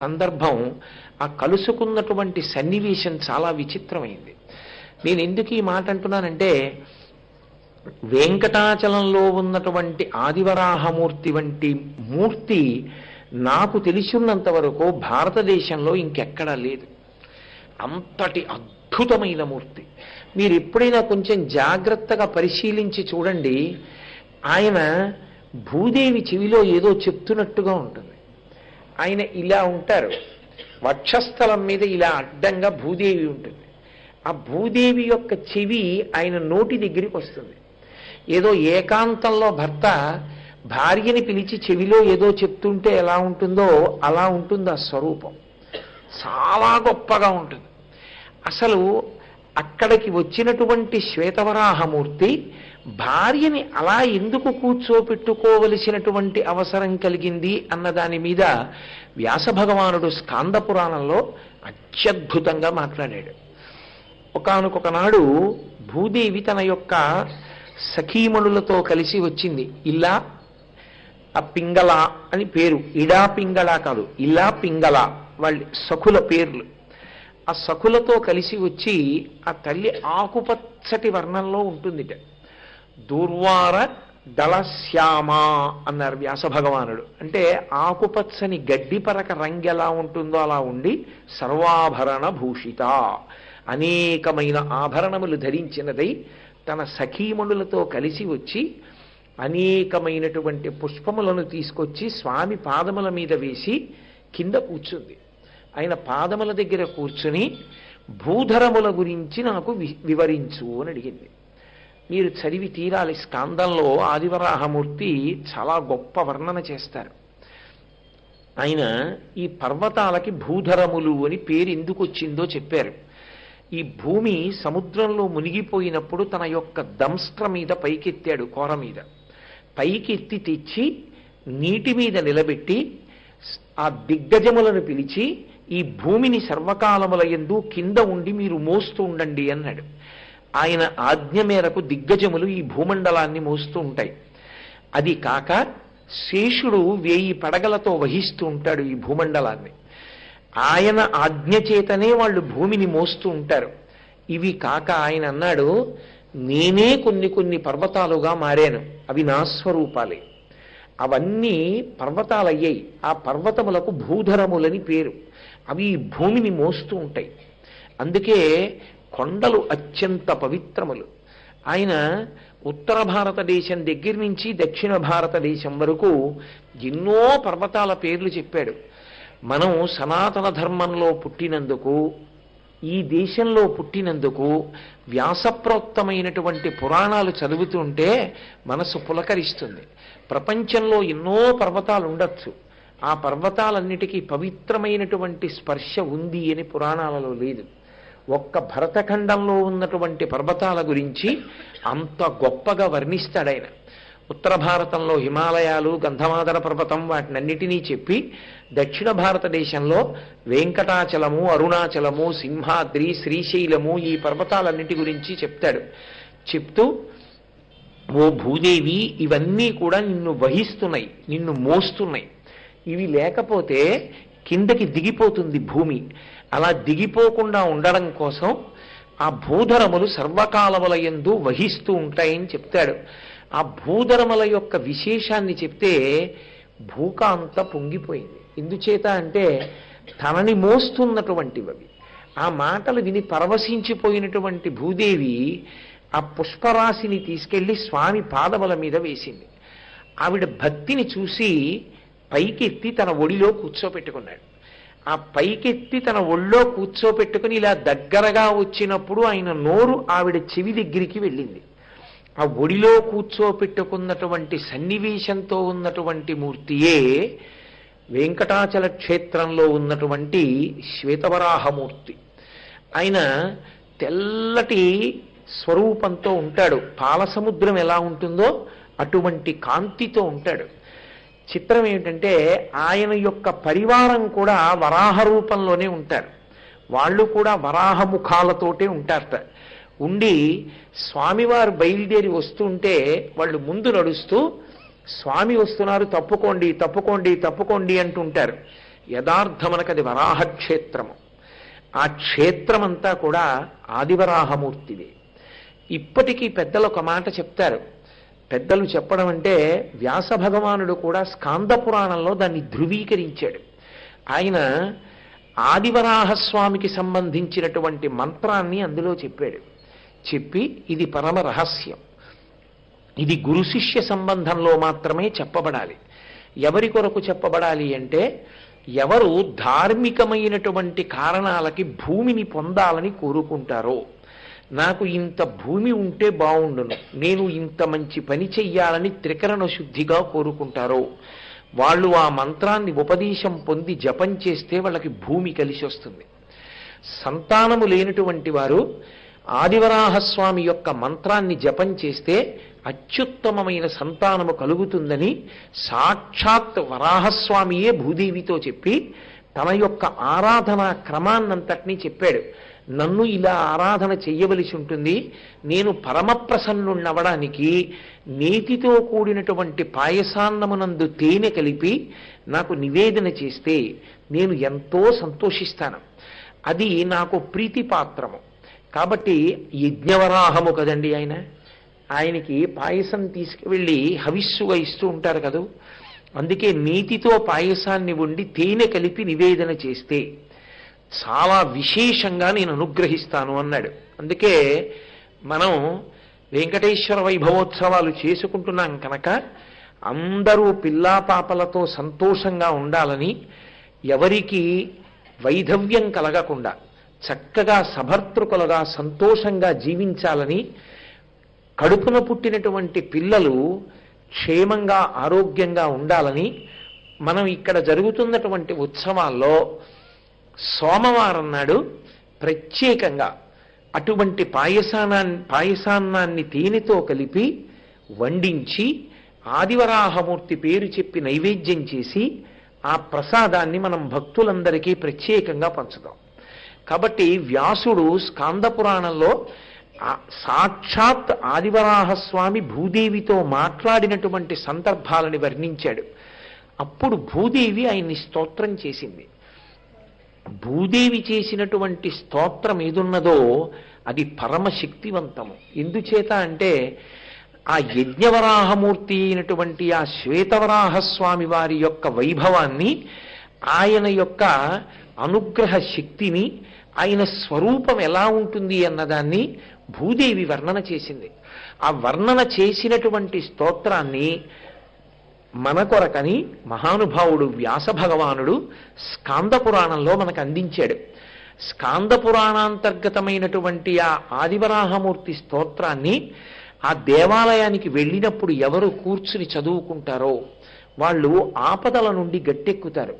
సందర్భం ఆ కలుసుకున్నటువంటి సన్నివేశం చాలా విచిత్రమైంది. నేను ఎందుకు ఈ మాట అంటున్నానంటే, వెంకటాచలంలో ఉన్నటువంటి ఆదివరాహమూర్తి వంటి మూర్తి నాకు తెలిసినంత వరకు భారతదేశంలో ఇంకెక్కడా లేదు. అంతటి అద్భుతమైన మూర్తి. మీరు ఎప్పుడైనా కొంచెం జాగ్రత్తగా పరిశీలించి చూడండి, ఆయన భూదేవి చెవిలో ఏదో చెప్తున్నట్టుగా ఉంటుంది. ఆయన ఇలా ఉంటారు, వక్షస్థలం మీద ఇలా అడ్డంగా భూదేవి ఉంటుంది. ఆ భూదేవి యొక్క చెవి ఆయన నోటి దగ్గరికి వస్తుంది. ఏదో ఏకాంతంలో భర్త భార్యని పిలిచి చెవిలో ఏదో చెప్తుంటే ఎలా ఉంటుందో అలా ఉంటుంది ఆ స్వరూపం. చాలా గొప్పగా ఉంటుంది. అసలు అక్కడికి వచ్చినటువంటి శ్వేతవరాహమూర్తి భార్యని అలా ఎందుకు కూర్చోపెట్టుకోవలసినటువంటి అవసరం కలిగింది అన్న దాని మీద వ్యాస భగవానుడు స్కాంద పురాణంలో అత్యద్భుతంగా మాట్లాడాడు. ఒకానొకనాడు భూదేవి తన యొక్క సఖీమణులతో కలిసి వచ్చింది. ఇలా ఆ పింగళ అని పేరు, ఇడా పింగళ కాదు, ఇలా పింగళ వాళ్ళ సఖుల పేర్లు. ఆ సఖులతో కలిసి వచ్చి ఆ తల్లి ఆకుపచ్చటి వర్ణంలో ఉంటుందిట. దూర్వార దళశ్యామ అన్నారు వ్యాస భగవానుడు. అంటే ఆకుపచ్చని గడ్డి పరక రంగు ఎలా ఉంటుందో అలా ఉండి సర్వాభరణ భూషిత, అనేకమైన ఆభరణములు ధరించినదై తన సఖీమణులతో కలిసి వచ్చి అనేకమైనటువంటి పుష్పములను తీసుకొచ్చి స్వామి పాదముల మీద వేసి కింద కూర్చుంది. ఆయన పాదముల దగ్గర కూర్చుని భూధరముల గురించి నాకు వివరించు అని అడిగింది. మీరు చదివి తీరాలి. స్కాందంలో ఆదివరాహమూర్తి చాలా గొప్ప వర్ణన చేస్తారు. ఆయన ఈ పర్వతాలకి భూధరములు అని పేరు ఎందుకు వచ్చిందో చెప్పారు. ఈ భూమి సముద్రంలో మునిగిపోయినప్పుడు తన యొక్క దంస్ట్ర మీద పైకెత్తాడు, కోర మీద పైకెత్తి తెచ్చి నీటి మీద నిలబెట్టి ఆ దిగ్గజములను పిలిచి ఈ భూమిని సర్వకాలముల యందు కింద ఉండి మీరు మోస్తూ ఉండండి అన్నాడు. ఆయన ఆజ్ఞ మేరకు దిగ్గజములు ఈ భూమండలాన్ని మోస్తూ ఉంటాయి. అది కాక శేషుడు 1000 పడగలతో వహిస్తూ ఉంటాడు ఈ భూమండలాన్ని. ఆయన ఆజ్ఞ చేతనే వాళ్ళు భూమిని మోస్తూ ఉంటారు. ఇవి కాక ఆయన అన్నాడు, నేనే కొన్ని పర్వతాలుగా మారాను, అవి నా స్వరూపాలే. అవన్నీ పర్వతాలయ్యాయి. ఆ పర్వతములకు భూధరములని పేరు. అవి భూమిని మోస్తూ ఉంటాయి. అందుకే కొండలు అత్యంత పవిత్రములు. ఆయన ఉత్తర భారతదేశం దగ్గర నుంచి దక్షిణ భారతదేశం వరకు ఎన్నో పర్వతాల పేర్లు చెప్పాడు. మనం సనాతన ధర్మంలో పుట్టినందుకు, ఈ దేశంలో పుట్టినందుకు వ్యాసప్రోక్తమైనటువంటి పురాణాలు చదువుతుంటే మనసు పులకరిస్తుంది. ప్రపంచంలో ఎన్నో పర్వతాలు ఉండొచ్చు, ఆ పర్వతాలన్నిటికీ పవిత్రమైనటువంటి స్పర్శ ఉంది అని పురాణాలలో లేదు. ఒక్క భరతఖండంలో ఉన్నటువంటి పర్వతాల గురించి అంత గొప్పగా వర్ణిస్తాడాయన. ఉత్తర భారతంలో హిమాలయాలు, గంధమాదర పర్వతం, వాటినన్నిటినీ చెప్పి దక్షిణ భారతదేశంలో వెంకటాచలము, అరుణాచలము, సింహాద్రి, శ్రీశైలము, ఈ పర్వతాలన్నిటి గురించి చెప్తాడు. చెప్తూ, ఓ భూదేవి, ఇవన్నీ కూడా నిన్ను వహిస్తున్నాయి, నిన్ను మోస్తున్నాయి. ఇవి లేకపోతే కిందకి దిగిపోతుంది భూమి. అలా దిగిపోకుండా ఉండడం కోసం ఆ భూధరములు సర్వకాలముల యందు వహిస్తూ ఉంటాయని చెప్తాడు. ఆ భూధరముల యొక్క విశేషాన్ని చెప్తే భూక అంతా పొంగిపోయింది. ఎందుచేత అంటే తనని మోస్తున్నటువంటివి అవి. ఆ మాటలు విని పరవశించిపోయినటువంటి భూదేవి ఆ పుష్పరాశిని తీసుకెళ్లి స్వామి పాదముల మీద వేసింది. ఆవిడ భక్తిని చూసి పైకెత్తి తన ఒడిలో కూర్చోపెట్టుకున్నాడు. ఆ పైకెత్తి తన ఒళ్ళో కూర్చోపెట్టుకుని ఇలా దగ్గరగా వచ్చినప్పుడు ఆయన నోరు ఆవిడ చెవి దగ్గరికి వెళ్ళింది. ఆ ఒడిలో కూర్చోపెట్టుకున్నటువంటి సన్నివేశంతో ఉన్నటువంటి మూర్తియే వెంకటాచల క్షేత్రంలో ఉన్నటువంటి శ్వేతవరాహమూర్తి. ఆయన తెల్లటి స్వరూపంతో ఉంటాడు. పాలసముద్రం ఎలా ఉంటుందో అటువంటి కాంతితో ఉంటాడు. చిత్రం ఏమిటంటే ఆయన యొక్క పరివారం కూడా వరాహ రూపంలోనే ఉంటారు. వాళ్ళు కూడా వరాహముఖాలతోటే ఉంటారట. ఉండి స్వామివారు బయలుదేరి వస్తుంటే వాళ్ళు ముందు నడుస్తూ స్వామి వస్తున్నారు, తప్పుకోండి తప్పుకోండి తప్పుకోండి అంటుంటారు. యథార్థమనకది వరాహక్షేత్రము. ఆ క్షేత్రమంతా కూడా ఆదివరాహమూర్తిదే. ఇప్పటికీ పెద్దలు ఒక మాట చెప్తారు. పెద్దలు చెప్పడం అంటే వ్యాస భగవానుడు కూడా స్కాంద పురాణంలో దాన్ని ధృవీకరించాడు. ఆయన ఆదివరాహస్వామికి సంబంధించినటువంటి మంత్రాన్ని అందులో చెప్పాడు. చెప్పి ఇది పరమ రహస్యం, ఇది గురు శిష్య సంబంధంలో మాత్రమే చెప్పబడాలి. ఎవరి కొరకు చెప్పబడాలి అంటే, ఎవరు ధార్మికమైనటువంటి కారణాలకి భూమిని పొందాలని కోరుకుంటారో, నాకు ఇంత భూమి ఉంటే బాగుండును, నేను ఇంత మంచి పని చెయ్యాలని త్రికరణ శుద్ధిగా కోరుకుంటారో, వాళ్ళు ఆ మంత్రాన్ని ఉపదేశం పొంది జపం చేస్తే వాళ్ళకి భూమి కలిసి వస్తుంది. సంతానము లేనటువంటి వారు ఆదివరాహస్వామి యొక్క మంత్రాన్ని జపం చేస్తే అత్యుత్తమమైన సంతానము కలుగుతుందని సాక్షాత్ వరాహస్వామియే భూదేవితో చెప్పి తన యొక్క ఆరాధనా క్రమాన్నంతటినీ చెప్పాడు. నన్ను ఇలా ఆరాధన చెయ్యవలసి ఉంటుంది, నేను పరమప్రసన్నున్నవడానికి నేతితో కూడినటువంటి పాయసాన్నమునందు తేనె కలిపి నాకు నివేదన చేస్తే నేను ఎంతో సంతోషిస్తాను, అది నాకు ప్రీతిపాత్రము. కాబట్టి యజ్ఞవరాహము కదండి ఆయనకి పాయసం తీసుకువెళ్ళి హవిస్సుగా ఇస్తూ ఉంటారు కదూ, అందుకే నీతితో పాయసాన్ని వండి తేనె కలిపి నివేదన చేస్తే చాలా విశేషంగా నేను అనుగ్రహిస్తాను అన్నాడు. అందుకే మనం వెంకటేశ్వర వైభవోత్సవాలు చేసుకుంటున్నాం కనుక అందరూ పిల్లా పాపలతో సంతోషంగా ఉండాలని, ఎవరికి వైధవ్యం కలగకుండా చక్కగా సభర్తృకులుగా సంతోషంగా జీవించాలని, కడుపున పుట్టినటువంటి పిల్లలు క్షేమంగా ఆరోగ్యంగా ఉండాలని మనం ఇక్కడ జరుగుతున్నటువంటి ఉత్సవాల్లో సోమవారం నాడు ప్రత్యేకంగా అటువంటి పాయసాన్నాన్ని తేనెతో కలిపి వండించి ఆదివరాహమూర్తి పేరు చెప్పి నైవేద్యం చేసి ఆ ప్రసాదాన్ని మనం భక్తులందరికీ ప్రత్యేకంగా పంచుతాం. కాబట్టి వ్యాసుడు స్కాంద పురాణంలో సాక్షాత్ ఆదివరాహస్వామి భూదేవితో మాట్లాడినటువంటి సందర్భాలని వర్ణించాడు. అప్పుడు భూదేవి ఆయన్ని స్తోత్రం చేసింది. భూదేవి చేసినటువంటి స్తోత్రం ఏదున్నదో అది పరమశక్తివంతము. ఎందుచేత అంటే ఆ యజ్ఞవరాహమూర్తి అయినటువంటి ఆ శ్వేతవరాహస్వామి వారి యొక్క వైభవాన్ని, ఆయన యొక్క అనుగ్రహ శక్తిని, ఆయన స్వరూపం ఎలా ఉంటుంది అన్నదాన్ని భూదేవి వర్ణన చేసింది. ఆ వర్ణన చేసినటువంటి స్తోత్రాన్ని మన కొరకని మహానుభావుడు వ్యాస భగవానుడు స్కాంద పురాణంలో మనకు అందించాడు. స్కాంద పురాణాంతర్గతమైనటువంటి ఆ ఆదివరాహమూర్తి స్తోత్రాన్ని ఆ దేవాలయానికి వెళ్ళినప్పుడు ఎవరు కూర్చుని చదువుకుంటారో వాళ్ళు ఆపదల నుండి గట్టెక్కుతారు.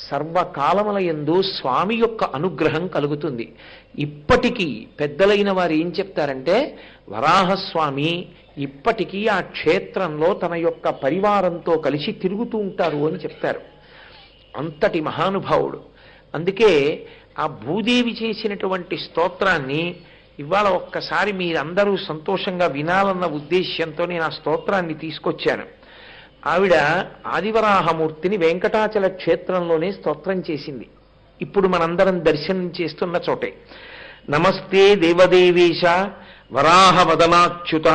సర్వకాలముల యందు స్వామి యొక్క అనుగ్రహం కలుగుతుంది. ఇప్పటికీ పెద్దలైన వారు ఏం చెప్తారంటే, వరాహస్వామి ఇప్పటికీ ఆ క్షేత్రంలో తన యొక్క పరివారంతో కలిసి తిరుగుతూ ఉంటారు అని చెప్తారు. అంతటి మహానుభావుడు. అందుకే ఆ భూదేవి చేసినటువంటి స్తోత్రాన్ని ఇవాళ ఒక్కసారి మీరందరూ సంతోషంగా వినాలన్న ఉద్దేశ్యంతో నేను ఆ స్తోత్రాన్ని తీసుకొచ్చాను. ఆవిడ ఆదివరాహమూర్తిని వెంకటాచల క్షేత్రంలోనే స్తోత్రం చేసింది. ఇప్పుడు మనందరం దర్శనం చేస్తున్న చోటే. నమస్తే దేవదేవేశ వరాహవదనాచ్యుత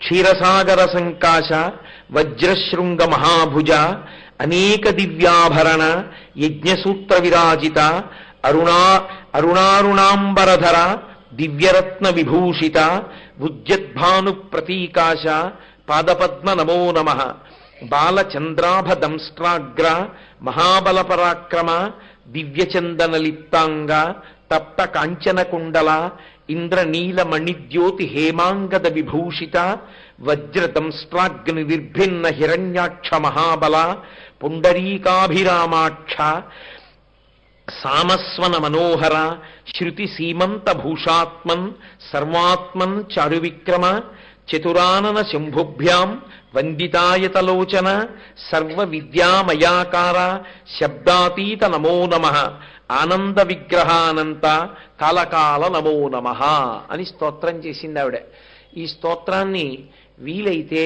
క్షీరసాగర సంకాశ వజ్రశృంగ మహాభుజ అనేక దివ్యాభరణ యజ్ఞసూత్ర విరాజిత అరుణారుణాంబరధర దివ్యరత్న విభూషిత ఉజ్జద్భాను ప్రతీకాశ పాదపద్మ నమో నమః బాలచంద్రాభ దంస్ట్రాగ్ర మహాబల పరాక్రమ దివ్యచందనలిప్తాంగ తప్త కాంచన కుండల ఇంద్రనీల మణిద్యోతి హేమాంగద విభూషిత వజ్రదంస్ట్రాగ్ని నిర్భిన్న హిరణ్యాక్ష మహాబల పుండరీకాభిరామాక్ష సామస్వన మనోహర శృతి సీమంత భూషాత్మన్ సర్వాత్మన్ చారువిక్రమ చతురానన శంభుభ్యాం వందితాయతలోచన సర్వ విద్యామయాకార శబ్దాతీత నమో నమః ఆనంద విగ్రహానంత కాలకాల నమో నమః అని స్తోత్రం చేసింది ఆవిడ. ఈ స్తోత్రాన్ని వీలైతే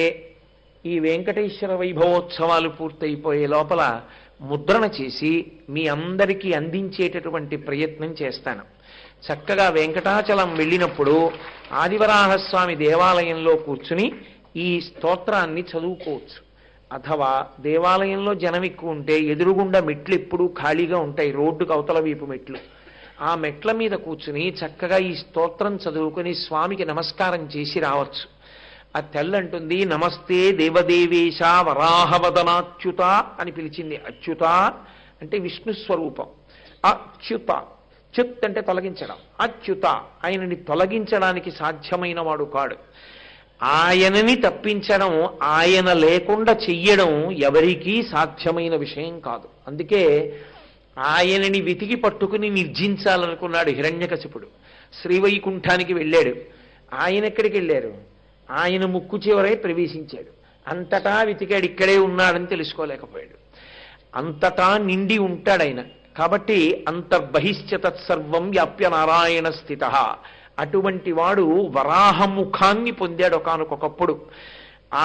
ఈ వెంకటేశ్వర వైభవోత్సవాలు పూర్తయిపోయే లోపల ముద్రణ చేసి మీ అందరికీ అందించేటటువంటి ప్రయత్నం చేస్తాను. చక్కగా వెంకటాచలం వెళ్ళినప్పుడు ఆదివరాహస్వామి దేవాలయంలో కూర్చుని ఈ స్తోత్రాన్ని చదువుకోవచ్చు. అథవా దేవాలయంలో జనం ఎక్కువ ఉంటే ఎదురుగుండా మెట్లు ఎప్పుడూ ఖాళీగా ఉంటాయి, రోడ్డుకు అవతల వైపు మెట్లు. ఆ మెట్ల మీద కూర్చుని చక్కగా ఈ స్తోత్రం చదువుకుని స్వామికి నమస్కారం చేసి రావచ్చు. ఆ తెల్లంటుంది, నమస్తే దేవదేవేశ వరాహవదనాచ్యుత అని పిలిచింది. అచ్యుత అంటే విష్ణు స్వరూపం. అచ్యుత, చ్యుత్ అంటే తొలగించడం. అచ్యుత ఆయనని తొలగించడానికి సాధ్యమైన వాడు కాడు. ఆయనని తప్పించడం, ఆయన లేకుండా చెయ్యడం ఎవరికీ సాధ్యమైన విషయం కాదు. అందుకే ఆయనని వెతికి పట్టుకుని నిర్జించాలనుకున్నాడు హిరణ్యకశిపుడు. శ్రీవైకుంఠానికి వెళ్ళాడు. ఆయన ఎక్కడికి వెళ్ళారు? ఆయన ముక్కు చివరే ప్రవేశించాడు. అంతటా వెతికాడు, ఇక్కడే ఉన్నాడని తెలుసుకోలేకపోయాడు. అంతటా నిండి ఉంటాడు ఆయన. కాబట్టి అంతర్బహిశ్చ తత్సర్వం వ్యాప్య నారాయణ స్థిత. అటువంటి వాడు వరాహముఖాన్ని పొందాడు ఒకానొకప్పుడు. ఆ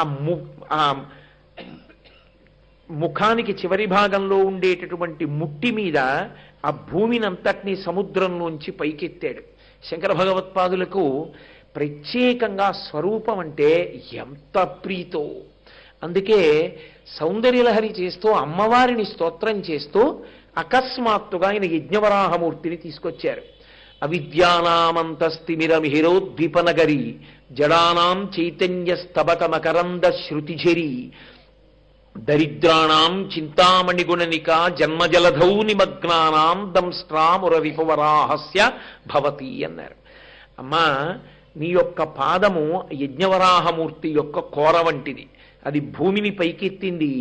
ముఖానికి చివరి భాగంలో ఉండేటటువంటి ముట్టి మీద ఆ భూమిని అంతటినీ సముద్రంలోంచి పైకెత్తాడు. శంకర భగవత్పాదులకు ప్రత్యేకంగా స్వరూపం అంటే ఎంత ప్రీతో. అందుకే సౌందర్యలహరి చేస్తూ అమ్మవారిని స్తోత్రం చేస్తూ అకస్మాత్తుగా ఆయన యజ్ఞవరాహమూర్తిని తీసుకొచ్చారు. అవిద్యానామంతస్తిమిరమిహిరోద్దీపనగరి జడానాం చైతన్య స్తబక మకరంద శృతిఝరి దరిద్రాణం చింతామణిగుణనిక జన్మజలధౌ నిమగ్నానాం దంస్ట్రామురరిపువరాహస్య భవతి అన్నారు. అమ్మా, నీ యొక్క పాదము యజ్ఞవరాహమూర్తి యొక్క కోర వంటిది. అది భూమిని పైకెత్తింది.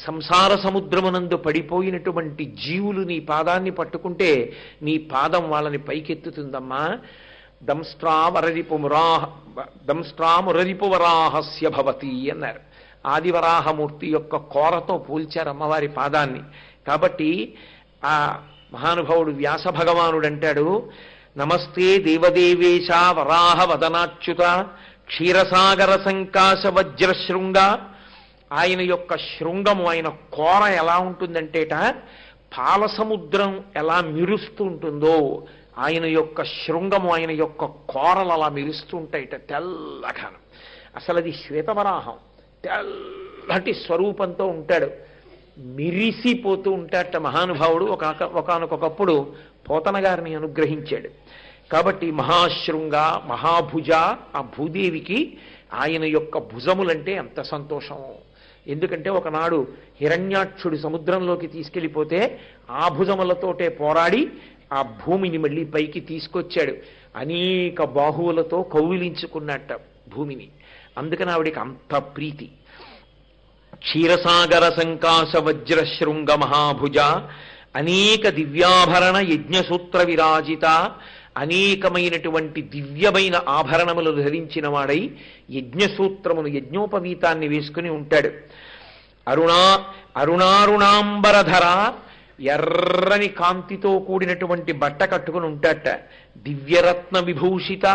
సంసార సముద్రమునందు పడిపోయినటువంటి జీవులు నీ పాదాన్ని పట్టుకుంటే నీ పాదం వాళ్ళని పైకెత్తుతుందమ్మా. దంస్ట్రామురరిపువరాహస్య భవతి అన్నారు. ఆదివరాహమూర్తి యొక్క కోరతో పోల్చారు అమ్మవారి పాదాన్ని. కాబట్టి ఆ మహానుభావుడు వ్యాస భగవానుడు అంటాడు, నమస్తే దేవదేవేశ వరాహ వదనాచ్యుత క్షీరసాగర సంకాశ వజ్రశృంగ. ఆయన యొక్క శృంగము, ఆయన కోర ఎలా ఉంటుందంటేట పాల సముద్రం ఎలా మెరుస్తూ ఉంటుందో ఆయన యొక్క శృంగము, ఆయన యొక్క కోరలు అలా మెరుస్తూ ఉంటాయిట తెల్లగా. అసలు అది శ్వేతవరాహం, తెల్లటి స్వరూపంతో ఉంటాడు, మిరిసిపోతూ ఉంటాడట మహానుభావుడు. ఒకానొకప్పుడు పోతన గారిని అనుగ్రహించాడు. కాబట్టి మహాశృంగ, మహాభుజ, ఆ భూదేవికి ఆయన యొక్క భుజములంటే ఎంత సంతోషం. ఎందుకంటే ఒకనాడు హిరణ్యాక్షుడు సముద్రంలోకి తీసుకెళ్ళిపోతే ఆ భుజములతోటే పోరాడి ఆ భూమిని మళ్ళీ పైకి తీసుకొచ్చాడు. అనేక బాహువులతో కౌగిలించుకున్నట్ట భూమిని. అందుకని ఆవిడికి అంత ప్రీతి. క్షీరసాగర సంకాశ వజ్రశృంగ మహాభుజ అనేక దివ్యాభరణ యజ్ఞసూత్ర విరాజిత. అనేకమైనటువంటి దివ్యమైన ఆభరణములు ధరించిన వాడై యజ్ఞసూత్రమును, యజ్ఞోపవీతాన్ని వేసుకుని ఉంటాడు. అరుణారుణాంబరధర, ఎర్రని కాంతితో కూడినటువంటి బట్ట కట్టుకుని ఉంటాట. దివ్యరత్న విభూషిత,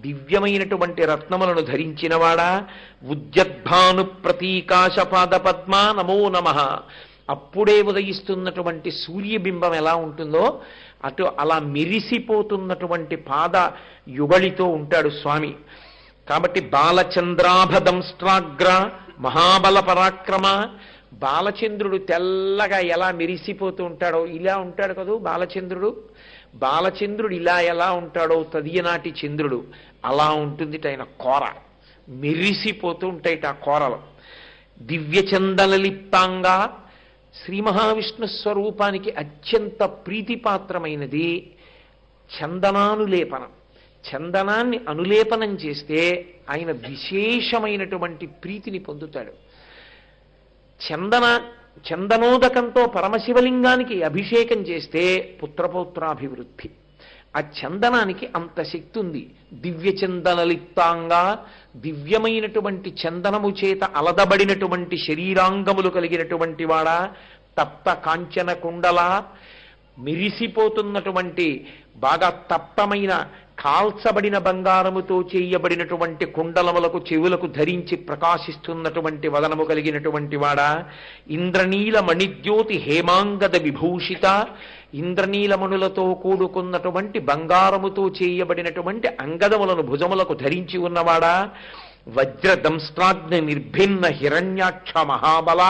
దివ్యమైనటువంటి రత్నములను ధరించినవాడా. ఉద్యద్భాను ప్రతీకాశ పాద పద్మ నమో నమః. అప్పుడే ఉదయిస్తున్నటువంటి సూర్యబింబం ఎలా ఉంటుందో అటు అలా మెరిసిపోతున్నటువంటి పాద యుగళితో ఉంటాడు స్వామి. కాబట్టి బాలచంద్రాభదంస్ట్రాగ్ర మహాబల పరాక్రమ. బాలచంద్రుడు తెల్లగా ఎలా మెరిసిపోతూ ఉంటాడో ఇలా ఉంటాడు కదూ బాలచంద్రుడు. బాలచంద్రుడు ఇలా ఎలా ఉంటాడో తదియనాటి చంద్రుడు అలా ఉంటుంది ఆయన కోర, మెరిసిపోతూ ఉంటాయిట ఆ కోరలు. దివ్యచందనలిప్తాంగా, శ్రీ మహావిష్ణు స్వరూపానికి అత్యంత ప్రీతిపాత్రమైనది చందనానులేపనం. చందనాన్ని అనులేపనం చేస్తే ఆయన విశేషమైనటువంటి ప్రీతిని పొందుతాడు. చందనోదకంతో పరమశివలింగానికి అభిషేకం చేస్తే పుత్రపౌత్రాభివృద్ధి. ఆ చందనానికి అంత శక్తి ఉంది. దివ్య చందనలిప్తాంగా, దివ్యమైనటువంటి చందనము చేత అలదబడినటువంటి శరీరాంగములు కలిగినటువంటి వాడా. తప్త కాంచన కుండల, మెరిసిపోతున్నటువంటి బాగా తప్తమైన కాల్చబడిన బంగారముతో చేయబడినటువంటి కుండలములకు చెవులకు ధరించి ప్రకాశిస్తున్నటువంటి వదనము కలిగినటువంటి వాడా, ఇంద్రనీల మణిద్యోతి హేమాంగద విభూషిత, ఇంద్రనీలమణులతో కూడుకున్నటువంటి బంగారముతో చేయబడినటువంటి అంగదములను భుజములకు ధరించి ఉన్నవాడా, వజ్రదంస్ట్రాగ్ని నిర్భిన్న హిరణ్యాక్ష మహాబల,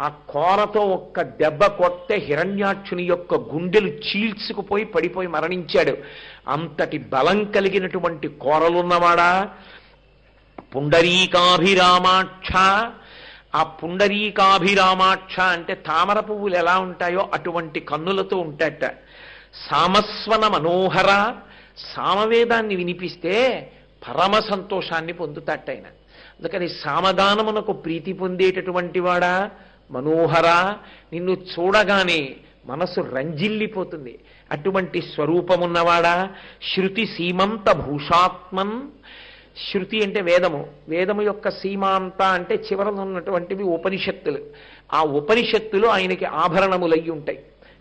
ఆ కోరతో ఒక్క దెబ్బ కొట్టే హిరణ్యాక్షుని యొక్క గుండెలు చీల్చుకుపోయి పడిపోయి మరణించాడు. అంతటి బలం కలిగినటువంటి కోరలున్నవాడా, పుండరీకాభిరామాక్ష, ఆ పుండరీకాభిరామాక్ష అంటే తామర పువ్వులు ఎలా ఉంటాయో అటువంటి కన్నులతో ఉంటాట. సామస్వన మనోహర, సామవేదాన్ని వినిపిస్తే పరమ సంతోషాన్ని పొందుతాట ఆయన. అందుకని సామగానమునకు ప్రీతి పొందేటటువంటి వాడా, మనోహర, నిన్ను చూడగానే మనసు రంజిల్లిపోతుంది అటువంటి స్వరూపమున్నవాడా, శృతి సీమంత భూషాత్మన్, శృతి అంటే వేదము, వేదము యొక్క సీమాంత అంటే చివరలో ఉన్నటువంటివి ఉపనిషత్తులు. ఆ ఉపనిషత్తులు ఆయనకి ఆభరణములయ్యి ఉంటాయి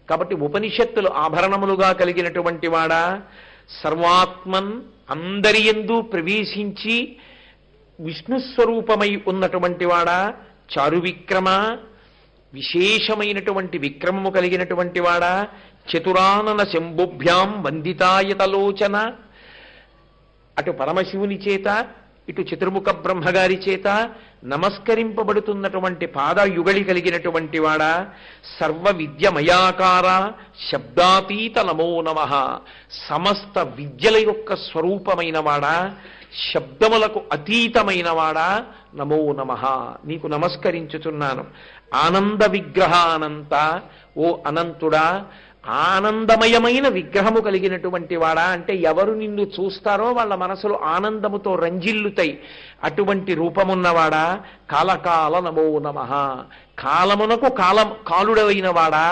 కాబట్టి ఉపనిషత్తులు ఆభరణములుగా కలిగినటువంటి వాడా, సర్వాత్మన్, అందరి యందు ప్రవేశించి విష్ణుస్వరూపమై ఉన్నటువంటి వాడా, చారు విక్రమ, విశేషమైనటువంటి విక్రమము కలిగినటువంటి వాడా, చతురానన శంభుభ్యాం వందితాయతలోచన, అటు పరమశివుని చేత ఇటు చతుర్ముఖ బ్రహ్మగారి చేత నమస్కరింపబడుతున్నటువంటి పాదయుగళి కలిగినటువంటి వాడా, సర్వ విద్యమయాకార శబ్దాతీత నమో నమః, సమస్త విద్యల యొక్క స్వరూపమైన వాడా, శబ్దములకు అతీతమైన వాడా, నమో నమః, నీకు నమస్కరించుచున్నాను. ఆనంద విగ్రహానంత, ఓ అనంతుడా, ఆనందమయమైన విగ్రహము కలిగినటువంటి వాడా, అంటే ఎవరు నిన్ను చూస్తారో వాళ్ళ మనసులు ఆనందముతో రంజిల్లుతాయి అటువంటి రూపమున్నవాడా, కాలకాల నమో నమః, కాలమునకు కాలుడవైన వాడా,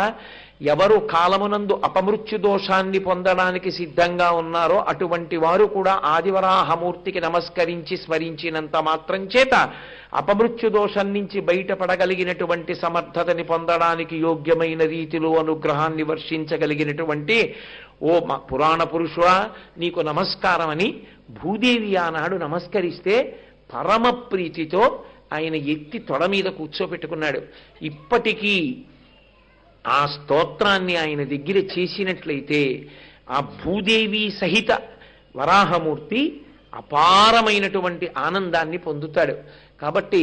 ఎవరు కాలమునందు అపమృత్యు దోషాన్ని పొందడానికి సిద్ధంగా ఉన్నారో అటువంటి వారు కూడా ఆదివరాహమూర్తికి నమస్కరించి స్మరించినంత మాత్రం చేత అపమృత్యు దోషం నుంచి బయటపడగలిగినటువంటి సమర్థతని పొందడానికి యోగ్యమైన రీతిలో అనుగ్రహాన్ని వర్షించగలిగినటువంటి ఓ పురాణ పురుషుడా, నీకు నమస్కారం అని భూదేవి ఆనాడు నమస్కరిస్తే పరమ ప్రీతితో ఆయన ఎత్తి తొడ మీద కూర్చోపెట్టుకున్నాడు. ఇప్పటికీ ఆ స్తోత్రాన్ని ఆయన దగ్గర చేసినట్లయితే ఆ భూదేవి సహిత వరాహమూర్తి అపారమైనటువంటి ఆనందాన్ని పొందుతాడు. కాబట్టి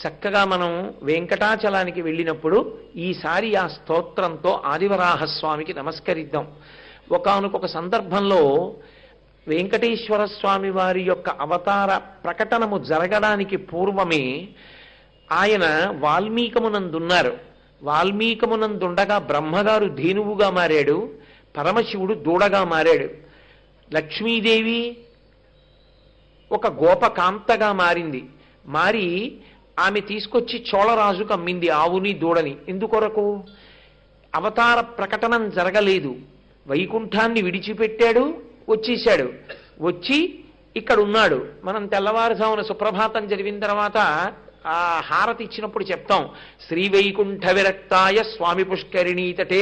చక్కగా మనం వెంకటాచలానికి వెళ్ళినప్పుడు ఈసారి ఆ స్తోత్రంతో ఆదివరాహస్వామికి నమస్కరిద్దాం. ఒకానొక సందర్భంలో వెంకటేశ్వర స్వామి వారి యొక్క అవతార ప్రకటనము జరగడానికి పూర్వమే ఆయన వాల్మీకమునందున్నారు. వాల్మీకమునందుండగా బ్రహ్మగారు ధేనువుగా మారాడు, పరమశివుడు దూడగా మారాడు, లక్ష్మీదేవి ఒక గోపకాంతగా మారింది. మారి ఆమె తీసుకొచ్చి చోళరాజుకు అమ్మింది ఆవుని దూడని. ఎందుకొరకు? అవతార ప్రకటనం జరగలేదు, వైకుంఠాన్ని విడిచిపెట్టాడు, వచ్చేశాడు. వచ్చి ఇక్కడ ఉన్నాడు. మనం తెల్లవారుజామున సుప్రభాతం జరిగిన తర్వాత ఆ హారతి ఇచ్చినప్పుడు చెప్తాం, శ్రీవైకుంఠ విరక్తాయ స్వామి పుష్కరిణీతటే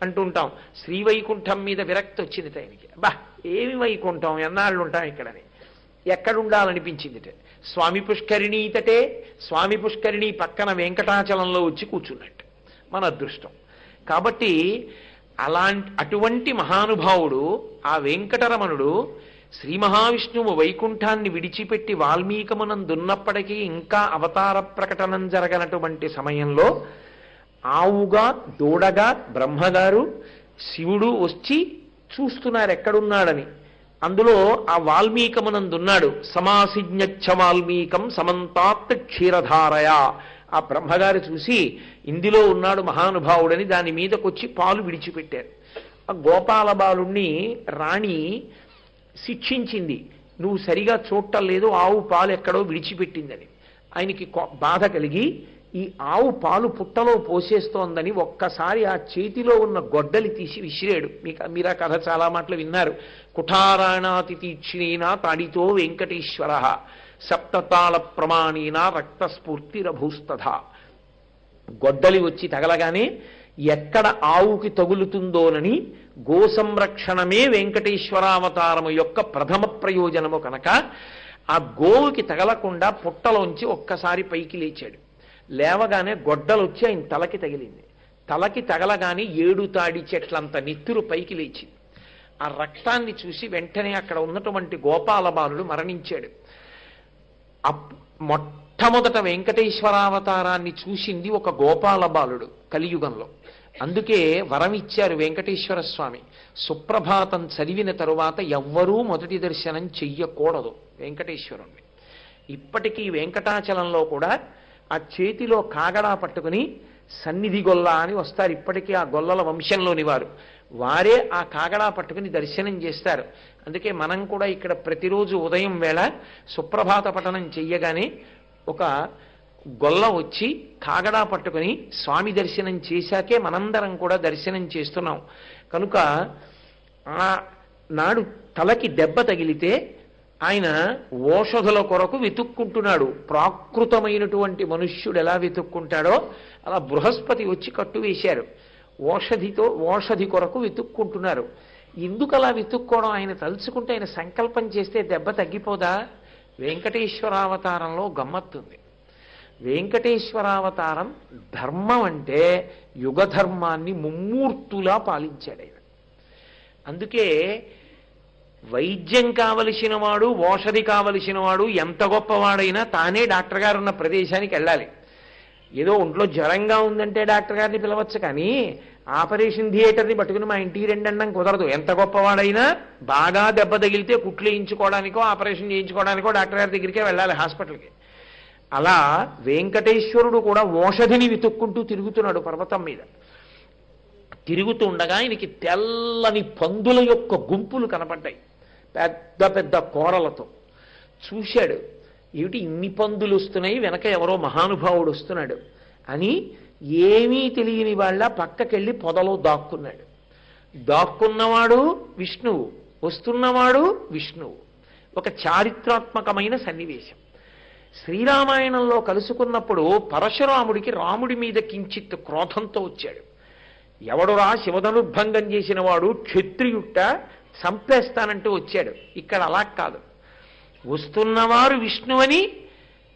అంటుంటాం. శ్రీవైకుంఠం మీద విరక్తి వచ్చింది ఆయనకి. బా ఏమి వైకుంఠం, ఎన్నాళ్ళు ఉంటాం ఇక్కడని, ఎక్కడుండాలనిపించిందిట. స్వామి పుష్కరిణీతటే, స్వామి పుష్కరిణి పక్కన వెంకటాచలంలో వచ్చి కూర్చున్నట్టు మన అదృష్టం. కాబట్టి అటువంటి మహానుభావుడు ఆ వెంకటరమణుడు శ్రీ మహావిష్ణువు వైకుంఠాన్ని విడిచిపెట్టి వాల్మీకమునందున్నప్పటికీ ఇంకా అవతార ప్రకటనం జరగనటువంటి సమయంలో ఆవుగా దూడగా బ్రహ్మగారు శివుడు వచ్చి చూస్తున్నారు ఎక్కడున్నాడని. అందులో ఆ వాల్మీకమునందున్నాడు. సమాసిజ్ఞచ్చ వాల్మీకం సమంతాత్ క్షీరధారయ. ఆ బ్రహ్మగారు చూసి ఇందులో ఉన్నాడు మహానుభావుడని దాని మీదకొచ్చి పాలు విడిచిపెట్టారు. ఆ గోపాల బాలుణ్ణి రాణి శిక్షించింది, నువ్వు సరిగా చూడటం లేదు, ఆవు పాలు ఎక్కడో విడిచిపెట్టిందని. ఆయనకి బాధ కలిగి ఈ ఆవు పాలు పుట్టలో పోసేస్తోందని ఒక్కసారి ఆ చేతిలో ఉన్న గొడ్డలి తీసి విసిరాడు. మీరు ఆ కథ చాలా మాటలు విన్నారు. కుఠారాణాతి తీక్షిణీనా తాడితో వెంకటేశ్వర సప్తతాళ ప్రమాణీనా రక్తస్ఫూర్తిరభూస్తథ. గొడ్డలి వచ్చి తగలగానే ఎక్కడ ఆవుకి తగులుతుందోనని గో సంరక్షణమే వెంకటేశ్వరావతారము యొక్క ప్రథమ ప్రయోజనము కనుక ఆ గోవుకి తగలకుండా పుట్టలోంచి ఒక్కసారి పైకి లేచాడు. లేవగానే గొడ్డలొచ్చి ఆయన తలకి తగిలింది. తలకి తగలగానే 7 తాడి చెట్లంత నెత్తురు పైకి లేచింది. ఆ రక్తాన్ని చూసి వెంటనే అక్కడ ఉన్నటువంటి గోపాల బాలుడు మరణించాడు. మొట్టమొదట వెంకటేశ్వరావతారాన్ని చూసింది ఒక గోపాల బాలుడు కలియుగంలో. అందుకే వరం ఇచ్చారు వెంకటేశ్వర స్వామి, సుప్రభాతం చదివిన తరువాత ఎవ్వరూ మొదటి దర్శనం చెయ్యకూడదు వెంకటేశ్వరుణ్ణి. ఇప్పటికీ వెంకటాచలంలో కూడా ఆ చేతిలో కాగడా పట్టుకుని సన్నిధి గొల్ల అని వస్తారు. ఇప్పటికీ ఆ గొల్లల వంశంలోని వారే ఆ కాగడా పట్టుకుని దర్శనం చేస్తారు. అందుకే మనం కూడా ఇక్కడ ప్రతిరోజు ఉదయం వేళ సుప్రభాత పఠనం చెయ్యగానే ఒక గొల్ల వచ్చి కాగడా పట్టుకుని స్వామి దర్శనం చేశాకే మనందరం కూడా దర్శనం చేస్తున్నాం. కనుక ఆ నాడు తలకి దెబ్బ తగిలితే ఆయన ఓషధుల కొరకు వెతుక్కుంటున్నాడు. ప్రాకృతమైనటువంటి మనుష్యుడు ఎలా వెతుక్కుంటాడో అలా బృహస్పతి వచ్చి కట్టువేశారు. ఓషధి కొరకు వెతుక్కుంటున్నారు. ఎందుకు అలా వెతుక్కోవడం? ఆయన తలుచుకుంటే, ఆయన సంకల్పం చేస్తే దెబ్బ తగ్గిపోదా? వెంకటేశ్వరావతారంలో గమ్మత్తుంది. వెంకటేశ్వరావతారం ధర్మం అంటే యుగధర్మాన్ని ముమ్మూర్తులా పాలించాడు ఆయన. అందుకే వైద్యం కావలసిన వాడు, ఓషధి కావలసిన వాడు ఎంత గొప్పవాడైనా తానే డాక్టర్ గారు ఉన్న ప్రదేశానికి వెళ్ళాలి. ఏదో ఒంట్లో జ్వరంగా ఉందంటే డాక్టర్ గారిని పిలవచ్చు, కానీ ఆపరేషన్ థియేటర్ని పట్టుకుని మా ఇంటికి రెండడం కుదరదు. ఎంత గొప్పవాడైనా బాగా దెబ్బ తగిలితే కుట్లు వేయించుకోవడానికో ఆపరేషన్ చేయించుకోవడానికో డాక్టర్ గారి దగ్గరికే వెళ్ళాలి, హాస్పిటల్కి. అలా వెంకటేశ్వరుడు కూడా ఓషధిని వెతుక్కుంటూ తిరుగుతున్నాడు పర్వతం మీద. తిరుగుతుండగా ఆయనకి తెల్లని పందుల యొక్క గుంపులు కనపడ్డాయి, పెద్ద పెద్ద కోరలతో. చూశాడు, ఏమిటి ఇన్ని పందులు వస్తున్నాయి, వెనక ఎవరో మహానుభావుడు వస్తున్నాడు అని ఏమీ తెలియని వాళ్ళ పక్కకెళ్ళి పొదలో దాక్కున్నాడు. దాక్కున్నవాడు విష్ణువు, వస్తున్నవాడు విష్ణువు. ఒక చారిత్రాత్మకమైన సన్నివేశం. శ్రీరామాయణంలో కలుసుకున్నప్పుడు పరశురాముడికి రాముడి మీద కించిత్ క్రోధంతో వచ్చాడు. ఎవడురా శివధనుర్భంగం చేసిన వాడు, క్షత్రియుట్ట, చంపేస్తానంటూ వచ్చాడు. ఇక్కడ అలా కాదు. వస్తున్నవారు విష్ణువని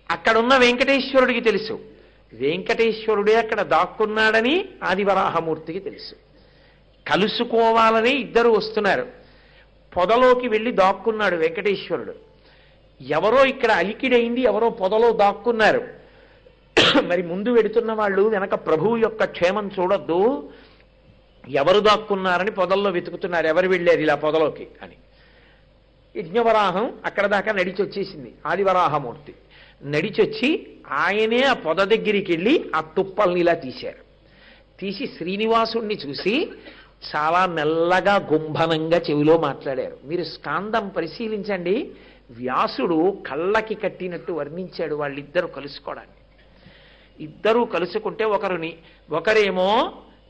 అక్కడున్న వెంకటేశ్వరుడికి తెలుసు. వెంకటేశ్వరుడే అక్కడ దాక్కున్నాడని ఆదివరాహమూర్తికి తెలుసు. కలుసుకోవాలని ఇద్దరు వస్తున్నారు. పొదలోకి వెళ్ళి దాక్కున్నాడు వెంకటేశ్వరుడు. ఎవరో ఇక్కడ అలికిడైంది, ఎవరో పొదలో దాక్కున్నారు. మరి ముందు వెడుతున్న వాళ్ళు వెనక ప్రభువు యొక్క క్షేమం చూడొద్దు, ఎవరు దాక్కున్నారని పొదల్లో వెతుకుతున్నారు, ఎవరు వెళ్ళారు ఇలా పొదలోకి అని. యజ్ఞవరాహం అక్కడ దాకా నడిచి వచ్చేసింది. ఆదివరాహమూర్తి నడిచొచ్చి ఆయనే ఆ పొద దగ్గరికి వెళ్ళి ఆ తుప్పల్ని ఇలా తీశారు. తీసి శ్రీనివాసుణ్ణి చూసి చాలా మెల్లగా గుంభనంగా చెవిలో మాట్లాడారు. మీరు స్కాందం పరిశీలించండి, వ్యాసుడు కళ్ళకి కట్టినట్టు వర్ణించాడు వాళ్ళిద్దరూ కలుసుకోవడాన్ని. ఇద్దరూ కలుసుకుంటే ఒకరేమో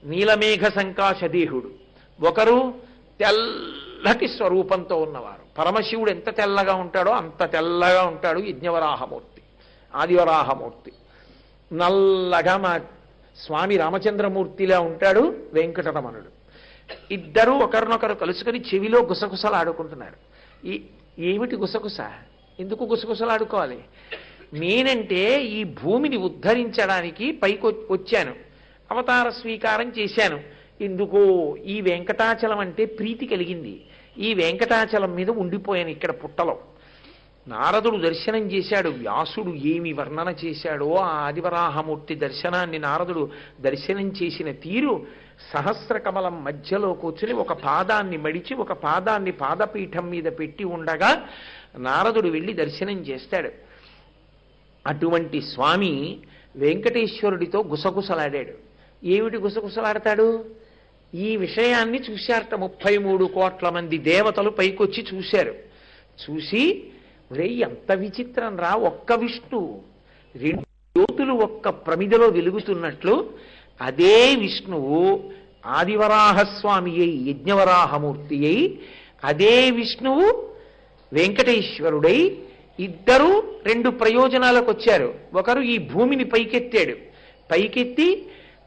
నీలమేఘ సంకాశదేహుడు, ఒకరు తెల్లటి స్వరూపంతో ఉన్నవారు. పరమశివుడు ఎంత తెల్లగా ఉంటాడో అంత తెల్లగా ఉంటాడు యజ్ఞవరాహమూర్తి, ఆదివరాహమూర్తి. నల్లగా మా స్వామి రామచంద్రమూర్తిలా ఉంటాడు వెంకటరమణుడు. ఇద్దరూ ఒకరినొకరు కలుసుకొని చెవిలో గుసగుసలాడుకుంటున్నారు. ఏమిటి గుసగుస? ఎందుకు గుసగుసలాడుకోవాలి? నేనంటే ఈ భూమిని ఉద్ధరించడానికి పైకి వచ్చాను, అవతార స్వీకారం చేశాను. ఎందుకు? ఈ వెంకటాచలం అంటే ప్రీతి కలిగింది. ఈ వెంకటాచలం మీద ఉండిపోయాను ఇక్కడ పుట్టలో. నారదుడు దర్శనం చేశాడు, వ్యాసుడు ఏమి వర్ణన చేశాడో ఆ ఆదివరాహమూర్తి దర్శనాన్ని నారదుడు దర్శనం చేసిన తీరు. సహస్రకమలం మధ్యలో కూర్చుని ఒక పాదాన్ని మడిచి ఒక పాదాన్ని పాదపీఠం మీద పెట్టి ఉండగా నారదుడు వెళ్ళి దర్శనం చేస్తాడు. అటువంటి స్వామి వెంకటేశ్వరుడితో గుసగుసలాడాడు. ఏమిటి గుసగుసలాడతాడు? ఈ విషయాన్ని చూశారట 33 కోట్ల మంది దేవతలు పైకొచ్చి చూశారు. చూసి ఎంత విచిత్రం రా, ఒక్క విష్ణువు 2 జ్యోతులు ఒక్క ప్రమిదలో వెలుగుతున్నట్లు అదే విష్ణువు ఆదివరాహస్వామి అయి యజ్ఞవరాహమూర్తి అయి అదే విష్ణువు వెంకటేశ్వరుడై ఇద్దరు 2 ప్రయోజనాలకు వచ్చారు. ఒకరు ఈ భూమిని పైకెత్తాడు, పైకెత్తి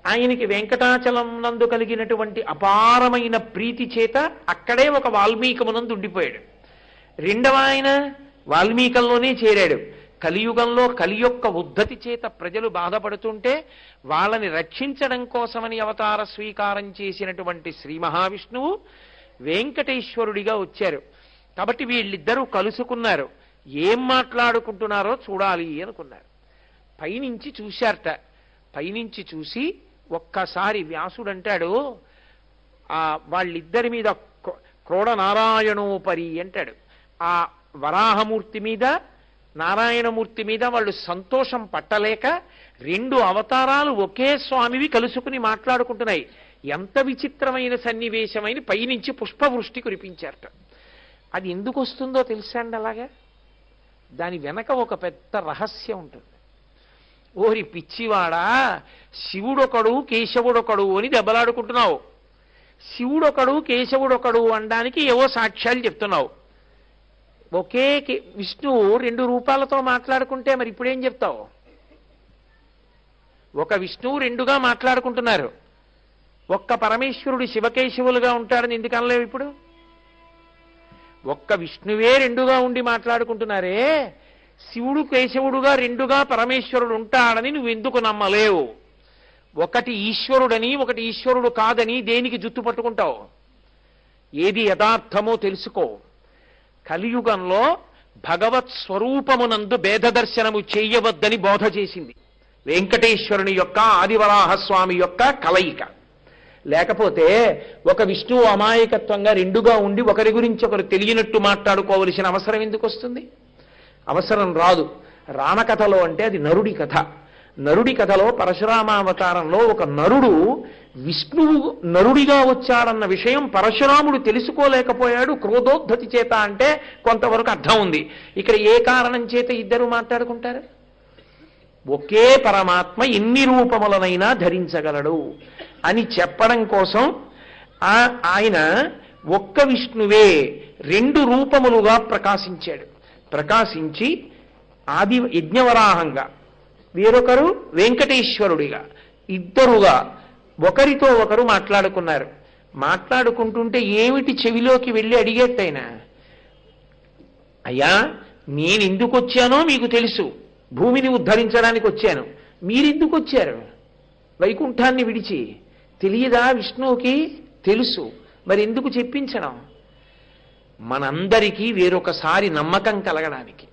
ఆయనకి వెంకటాచలం నందు కలిగినటువంటి అపారమైన ప్రీతి చేత అక్కడే ఒక వాల్మీకమునందు ఉండిపోయాడు. రెండవ ఆయన వాల్మీకంలోనే చేరాడు. కలియుగంలో కలి యొక్క ఉద్ధతి చేత ప్రజలు బాధపడుతుంటే వాళ్ళని రక్షించడం కోసమని అవతార స్వీకారం చేసినటువంటి శ్రీ మహావిష్ణువు వెంకటేశ్వరుడిగా వచ్చారు. కాబట్టి వీళ్ళిద్దరూ కలుసుకున్నారు. ఏం మాట్లాడుకుంటున్నారో చూడాలి అనుకున్నారు. పైనుంచి చూశారట. పైనుంచి చూసి ఒక్కసారి వ్యాసుడంటాడు, వాళ్ళిద్దరి మీద క్రోడ నారాయణోపరి అంటాడు. ఆ వరాహమూర్తి మీద నారాయణమూర్తి మీద వాళ్ళు సంతోషం పట్టలేక రెండు అవతారాలు ఒకే స్వామివి కలుసుకుని మాట్లాడుకుంటున్నాయి. ఎంత విచిత్రమైన సన్నివేశమైన పైనుంచి పుష్పవృష్టి కురిపించారట. అది ఎందుకు వస్తుందో తెలుసా అండి? అలాగా దాని వెనక ఒక పెద్ద రహస్యం ఉంటుంది. ఓరి పిచ్చివాడా, శివుడొకడు కేశవుడొకడు అని దెబ్బలాడుకుంటున్నావు. శివుడొకడు కేశవుడొకడు అనడానికి ఏవో సాక్ష్యాలు చెప్తున్నావు. ఒకే విష్ణువు రెండు రూపాలతో మాట్లాడుకుంటే మరి ఇప్పుడేం చెప్తావు? ఒక విష్ణువు రెండుగా మాట్లాడుకుంటున్నారు. ఒక్క పరమేశ్వరుడు శివకేశవులుగా ఉంటాడని ఎందుకు అనలేవు? ఇప్పుడు ఒక్క విష్ణువే రెండుగా ఉండి మాట్లాడుకుంటున్నారే, శివుడు కేశవుడుగా రెండుగా పరమేశ్వరుడు ఉంటాడని నువ్వు ఎందుకు నమ్మలేవు? ఒకటి ఈశ్వరుడని ఒకటి ఈశ్వరుడు కాదని దేనికి జుత్తు పట్టుకుంటావు? ఏది యథార్థమో తెలుసుకో. కలియుగంలో భగవత్ స్వరూపమునందు భేద దర్శనము చేయవద్దని బోధ చేసింది వెంకటేశ్వరుని యొక్క ఆదివరాహస్వామి యొక్క కలయిక. లేకపోతే ఒక విష్ణువు అమాయకత్వంగా రెండుగా ఉండి ఒకరి గురించి ఒకరు తెలియనట్టు మాట్లాడుకోవలసిన అవసరం ఎందుకు వస్తుంది? అవసరం రాదు. రామకథలో అంటే అది నరుడి కథ. నరుడి కథలో పరశురామావతారంలో ఒక నరుడు విష్ణువు నరుడిగా వచ్చాడన్న విషయం పరశురాముడు తెలుసుకోలేకపోయాడు క్రోధోద్ధతి చేత అంటే కొంతవరకు అర్థం ఉంది. ఇక్కడ ఏ కారణం చేత ఇద్దరు మాట్లాడుకుంటారు? ఒకే పరమాత్మ ఎన్ని రూపములనైనా ధరించగలడు అని చెప్పడం కోసం ఆయన ఒక్క విష్ణువే రెండు రూపములుగా ప్రకాశించాడు. ప్రకాశించి ఆది యజ్ఞవరాహంగా, వేరొకరు వెంకటేశ్వరుడిగా, ఇద్దరుగా ఒకరితో ఒకరు మాట్లాడుకున్నారు. మాట్లాడుకుంటుంటే ఏమిటి చెవిలోకి వెళ్ళి అడిగేట్టయినా, అయ్యా నేను ఎందుకు వచ్చానో మీకు తెలుసు, భూమిని ఉద్ధరించడానికి వచ్చాను. మీరెందుకు వచ్చారు వైకుంఠాన్ని విడిచి? తెలియదా విష్ణువుకి? తెలుసు. మరి ఎందుకు చెప్పించడం? మనందరికీ వేరొకసారి నమ్మకం కలగడానికి,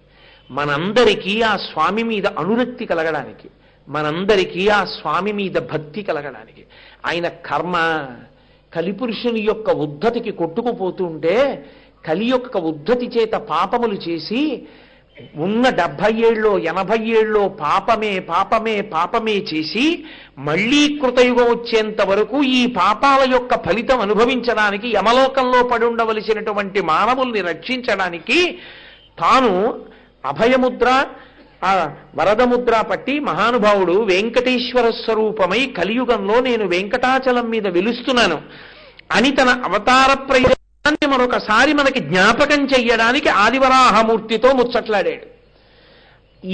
మనందరికీ ఆ స్వామి మీద అనురక్తి కలగడానికి, మనందరికీ ఆ స్వామి మీద భక్తి కలగడానికి. ఆయన కర్మ కలిపురుషుని యొక్క ఉద్ధతికి కొట్టుకుపోతుంటే కలి యొక్క ఉద్ధతి చేత పాపములు చేసి ఉన్న 70 ఏళ్ళలో 80 ఏళ్ళలో పాపమే పాపమే పాపమే చేసి మళ్లీ కృతయుగం వచ్చేంత వరకు ఈ పాపాల యొక్క ఫలితం అనుభవించడానికి యమలోకంలో పడి ఉండవలసినటువంటి మానవుల్ని రక్షించడానికి తాను అభయముద్ర ఆ వరదముద్ర పట్టి మహానుభావుడు వెంకటేశ్వర స్వరూపమై కలియుగంలో నేను వెంకటాచలం మీద వెలుస్తున్నాను అని తన అవతార ప్రయోజనాన్ని మరొకసారి మనకి జ్ఞాపకం చెయ్యడానికి ఆదివరాహమూర్తితో ముచ్చట్లాడాడు.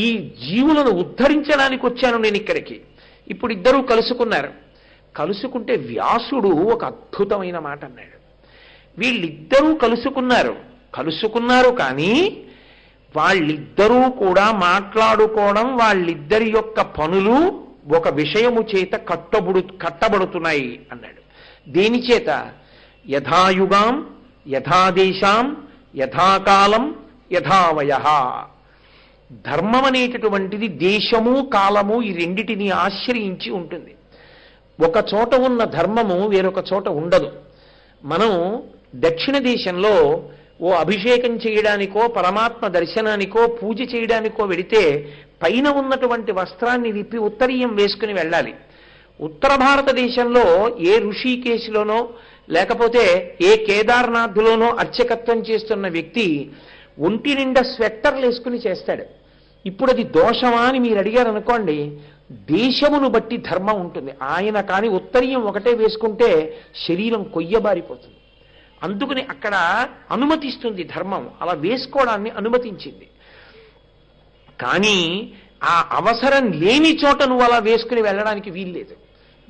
ఈ జీవులను ఉద్ధరించడానికి వచ్చాను నేను ఇక్కడికి. ఇప్పుడు ఇద్దరూ కలుసుకున్నారు. కలుసుకుంటే వ్యాసుడు ఒక అద్భుతమైన మాట అన్నాడు. వీళ్ళిద్దరూ కలుసుకున్నారు కానీ వాళ్ళిద్దరూ కూడా మాట్లాడుకోవడం, వాళ్ళిద్దరి యొక్క పనులు ఒక విషయము చేత కట్టబడుతున్నాయి అన్నాడు. దేని చేత? యథాయుగాం యథాదేశాం యథాకాలం యథావయః. ధర్మం అనేటటువంటిది దేశము కాలము ఈ రెండిటిని ఆశ్రయించి ఉంటుంది. ఒక చోట ఉన్న ధర్మము వేరొక చోట ఉండదు. మనం దక్షిణ దేశంలో ఓ అభిషేకం చేయడానికో పరమాత్మ దర్శనానికో పూజ చేయడానికో వెడితే పైన ఉన్నటువంటి వస్త్రాన్ని విప్పి ఉత్తరీయం వేసుకుని వెళ్ళాలి. ఉత్తర భారతదేశంలో ఏ ఋషికేశ్లోనో లేకపోతే ఏ కేదార్నాథ్లోనో అర్చకత్వం చేస్తున్న వ్యక్తి ఒంటి నిండా స్వెట్టర్లు వేసుకుని చేస్తాడు. ఇప్పుడు అది దోషమా అని మీరు అడిగారు అనుకోండి, దేశమును బట్టి ధర్మం ఉంటుంది. ఆయన కానీ ఉత్తరీయం ఒకటే వేసుకుంటే శరీరం కొయ్యబారిపోతుంది. అందుకని అక్కడ అనుమతిస్తుంది ధర్మం, అలా వేసుకోవడాన్ని అనుమతించింది. కానీ ఆ అవసరం లేని చోట నువ్వు అలా వేసుకుని వెళ్ళడానికి వీల్లేదు.